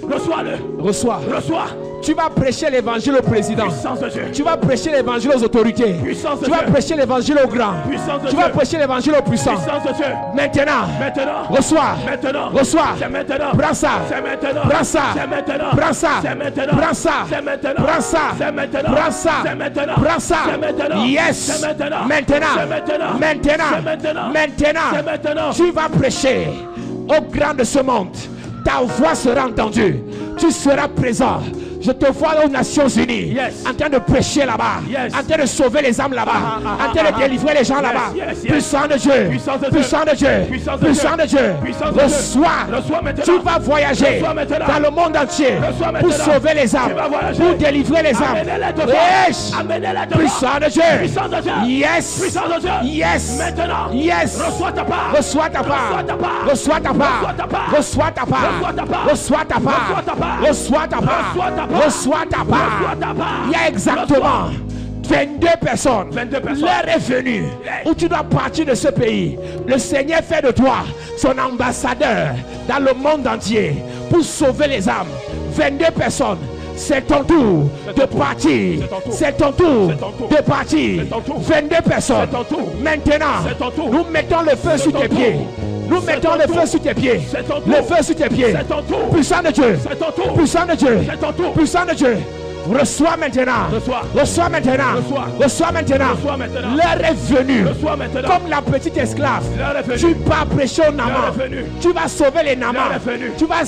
Reçois-le. Reçois. Reçois. Tu vas prêcher l'évangile au président. Puissance de Dieu. Tu vas prêcher l'évangile aux autorités. Puissance de Tu vas Dieu. prêcher l'évangile aux grands. Puissance de Tu vas Dieu. prêcher l'évangile aux puissants. Puissance de Dieu. Maintenant. Maintenant. Reçois. Maintenant. Reçois. C'est maintenant. Prends ça. C'est maintenant. Prends ça. C'est maintenant. Prends ça. C'est maintenant. Prends ça. C'est maintenant. Prends ça. C'est maintenant. Prends ça. C'est maintenant. Prends ça. C'est maintenant. Yes. C'est maintenant. Maintenant. C'est maintenant. Maintenant. C'est maintenant. Maintenant. C'est maintenant. Tu vas prêcher aux grands de ce monde. Ta voix sera entendue. Tu seras présent. Je te vois aux Nations Unies, Yes. en train de prêcher là-bas, Yes. en train de sauver les âmes là-bas, en train de délivrer les gens là-bas. Yes, yes. Puissant de Dieu, Puissance de Dieu. puissant de Dieu, Puissance de puissant Dieu. de Dieu. Puissance de Dieu. Reçois, Reçois maintenant. tu vas voyager Reçois maintenant. dans le monde entier Reçois pour maintenant. sauver les âmes, Tu vas voyager. pour délivrer les âmes. Amenez-les devant. Yes. Amenez-les devant. Puissant de Dieu. Puissance de Dieu. Yes. Puissance de Dieu. Yes. Maintenant. Yes. Reçois ta part. Reçois ta part. Reçois ta part. Reçois ta part. Reçois ta part. Reçois ta part. Reçois ta part. Reçois ta part. Reçois ta part. Reçois ta part. Reçois ta part. Reçois ta part. Reçois ta part. Il y a exactement 22 personnes. 22 personnes. L'heure est venue où tu dois partir de ce pays. Le Seigneur fait de toi son ambassadeur dans le monde entier pour sauver les âmes. 22 personnes. C'est ton tour de partir. C'est ton tour de partir. 22 personnes. C'est ton tour. Maintenant, C'est ton tour. nous mettons le feu sur ton tes tour. pieds. Nous C'est mettons ton le tour. feu sur tes pieds. C'est ton tour. Le feu sur tes pieds. C'est ton tour. Puissant de Dieu. C'est ton tour. Puissant de Dieu. C'est ton tour. Puissant de Dieu. Reçois maintenant. Reçois. Reçois maintenant. Reçois. Reçois maintenant. Reçois maintenant. L'heure est venue. Reçois maintenant. Comme la petite esclave. L'heure est venue. Tu vas prêcher aux Naman. L'heure est venue. Tu vas sauver les Naman. L'heure est venue. Tu vas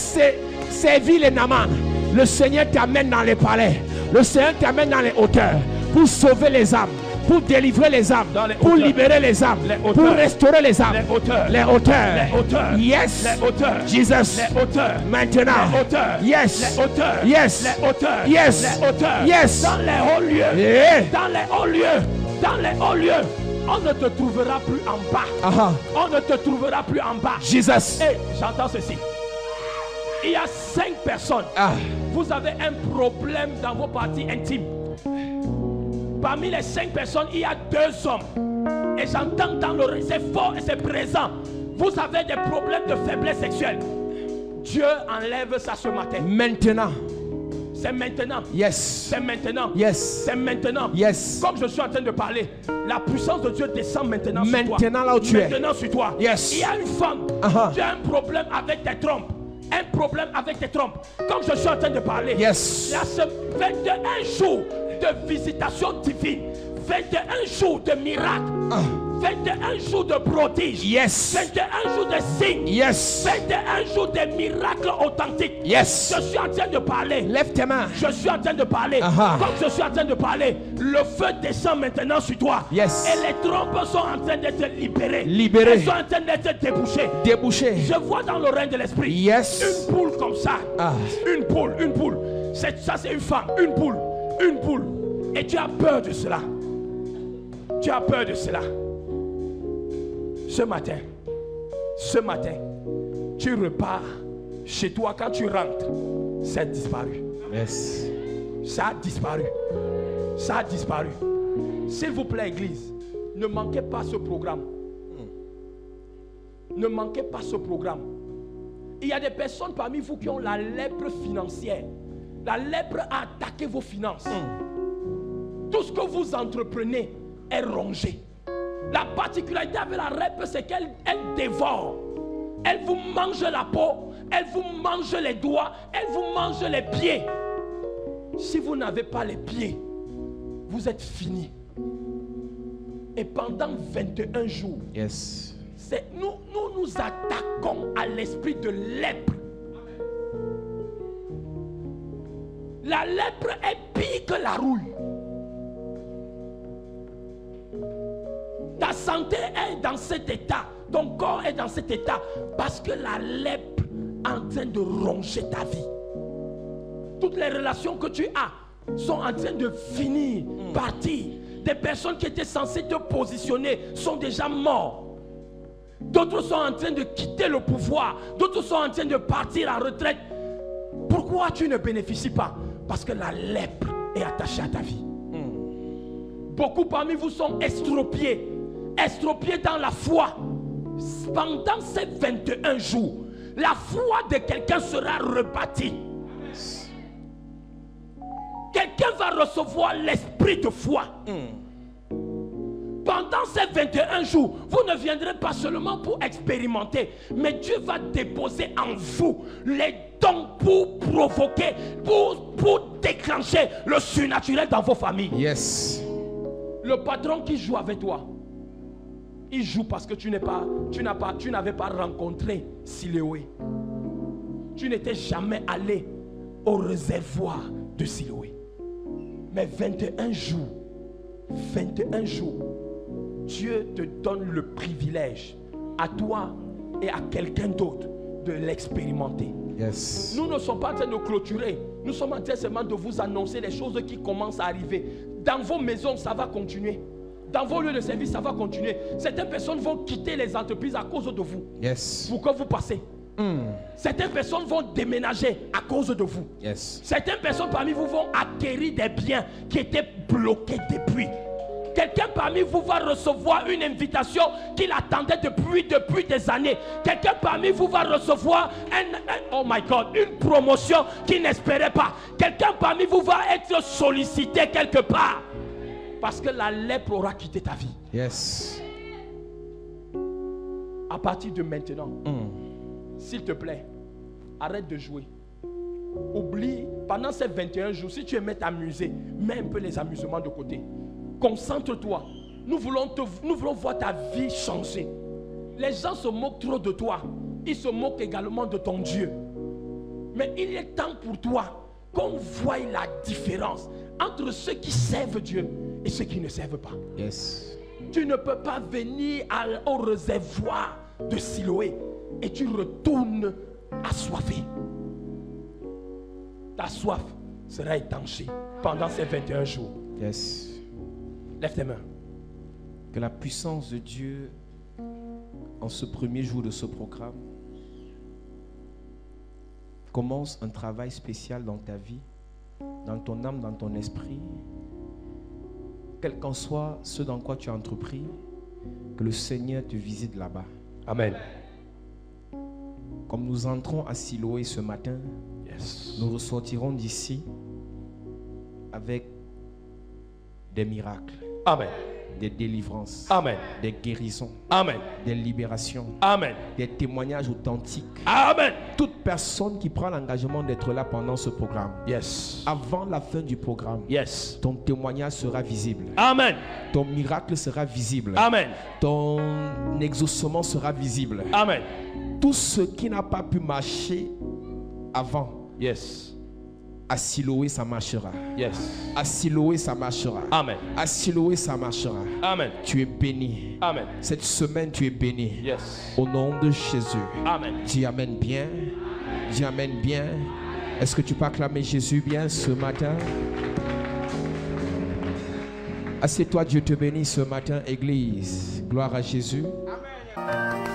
servir les Naman. Le Seigneur t'amène dans les palais. Le Seigneur t'amène dans les hauteurs pour sauver les âmes, pour délivrer les âmes, Dans les pour hauteurs. libérer les âmes, Les hauteurs. pour restaurer les âmes. Les hauteurs. Les hauteurs. Les hauteurs. Yes. Les hauteurs. Jesus. Les hauteurs. Maintenant. Les hauteurs. Yes. Les hauteurs. Yes. Les hauteurs. Yes. Les hauteurs. Yes. Dans les hauts lieux. Eh. Dans les hauts lieux. Dans les hauts lieux. On ne te trouvera plus en bas. Aha. On ne te trouvera plus en bas. Jesus. Et j'entends ceci. Il y a 5 personnes. Ah. Vous avez un problème dans vos parties intimes. Parmi les 5 personnes, il y a 2 hommes. Et j'entends dans l'oreille, c'est fort et c'est présent. Vous avez des problèmes de faiblesse sexuelle. Dieu enlève ça ce matin. Maintenant. C'est maintenant. Yes. C'est maintenant. Yes. C'est maintenant. Yes. Comme je suis en train de parler, la puissance de Dieu descend maintenant sur toi. Maintenant là où tu es. Maintenant sur toi. Yes. Il y a une femme. Uh-huh. Tu as un problème avec tes trompes. Un problème avec tes trompes. Comme je suis en train de parler. Yes. Il y a ce 21 jours de visitation divine. 21 jours de miracles. 21 jours de prodiges. Yes. 21 jours de signes. Yes. 21 jours de miracles authentiques. Yes. Je suis en train de parler. Lève tes mains. Je suis en train de parler. Aha. Comme je suis en train de parler, le feu descend maintenant sur toi. Yes. Et les trompes sont en train d'être libérées. Libérées. Elles sont en train d'être débouchées. Débouché. Je vois dans le règne de l'esprit Yes. une poule comme ça. Ah. Une poule, une poule. Ça c'est une femme, une poule, une poule. Et tu as peur de cela. Tu as peur de cela. Ce matin, tu repars chez toi. Quand tu rentres, ça a disparu. Yes. Ça a disparu. Ça a disparu. S'il vous plaît, Église, ne manquez pas ce programme. Ne manquez pas ce programme. Il y a des personnes parmi vous qui ont la lèpre financière. La lèpre a attaqué vos finances. Tout ce que vous entreprenez est rongé. La particularité avec la lèpre, c'est qu'elle dévore. Elle vous mange la peau, elle vous mange les doigts, elle vous mange les pieds. Si vous n'avez pas les pieds, vous êtes fini. Et pendant 21 jours, Yes. Nous attaquons à l'esprit de lèpre. La lèpre est pire que la rouille. Ta santé est dans cet état. Ton corps est dans cet état. Parce que la lèpre est en train de ronger ta vie. Toutes les relations que tu as sont en train de finir, partir. Des personnes qui étaient censées te positionner sont déjà mortes. D'autres sont en train de quitter le pouvoir. D'autres sont en train de partir en retraite. Pourquoi tu ne bénéficies pas? Parce que la lèpre est attachée à ta vie. Beaucoup parmi vous sont estropiés. Estropiés dans la foi. Pendant ces 21 jours, la foi de quelqu'un sera rebâtie. Quelqu'un va recevoir l'esprit de foi. Pendant ces 21 jours, vous ne viendrez pas seulement pour expérimenter, mais Dieu va déposer en vous les dons pour provoquer, pour déclencher le surnaturel dans vos familles. Yes. Le patron qui joue avec toi, il joue parce que tu n'avais pas rencontré Siloé. Tu n'étais jamais allé au réservoir de Siloé. Mais 21 jours, Dieu te donne le privilège à toi et à quelqu'un d'autre de l'expérimenter. Yes. Nous ne sommes pas en train de clôturer. Nous sommes en train seulement de vous annoncer les choses qui commencent à arriver. Dans vos maisons, ça va continuer. Dans vos lieux de service, ça va continuer. Certaines personnes vont quitter les entreprises à cause de vous. Yes. Pour que vous passez. Certaines personnes vont déménager à cause de vous. Yes. Certaines personnes parmi vous vont acquérir des biens qui étaient bloqués depuis. Quelqu'un parmi vous va recevoir une invitation qu'il attendait depuis des années. Quelqu'un parmi vous va recevoir oh my God, une promotion qu'il n'espérait pas. Quelqu'un parmi vous va être sollicité quelque part. Parce que la lèpre aura quitté ta vie. Yes. À partir de maintenant, s'il te plaît, arrête de jouer. Oublie, pendant ces 21 jours, si tu aimais t'amuser, mets un peu les amusements de côté. Concentre-toi. Nous voulons voir ta vie changer. Les gens se moquent trop de toi. Ils se moquent également de ton Dieu. Mais il est temps pour toi qu'on voie la différence entre ceux qui servent Dieu et ceux qui ne servent pas. Yes. Tu ne peux pas venir au réservoir de Siloé et tu retournes assoiffé. Ta soif sera étanchée pendant ces 21 jours. Yes. Lève tes mains. Que la puissance de Dieu, en ce premier jour de ce programme, commence un travail spécial dans ta vie, dans ton âme, dans ton esprit. Quel qu'en soit ce dans quoi tu as entrepris, que le Seigneur te visite là-bas. Amen. Comme nous entrons à Siloé ce matin, nous ressortirons d'ici avec des miracles. Amen. Des délivrances. Amen. Des guérisons. Amen. Des libérations. Amen. Des témoignages authentiques. Amen. Toute personne qui prend l'engagement d'être là pendant ce programme, Yes. avant la fin du programme, Yes. ton témoignage sera visible. Amen. Ton miracle sera visible. Amen. Ton exaucement sera visible. Amen. Tout ce qui n'a pas pu marcher avant, Yes. à Siloé, ça marchera. Yes. À Siloé, ça marchera. Amen. À Siloé, ça marchera. Amen. Tu es béni. Amen. Cette semaine, tu es béni. Yes. Au nom de Jésus. Amen. Dis Amen bien. Dis Amen bien. Est-ce que tu peux acclamer Jésus bien ce matin? Assieds-toi, Dieu te bénit ce matin, Église. Gloire à Jésus. Amen.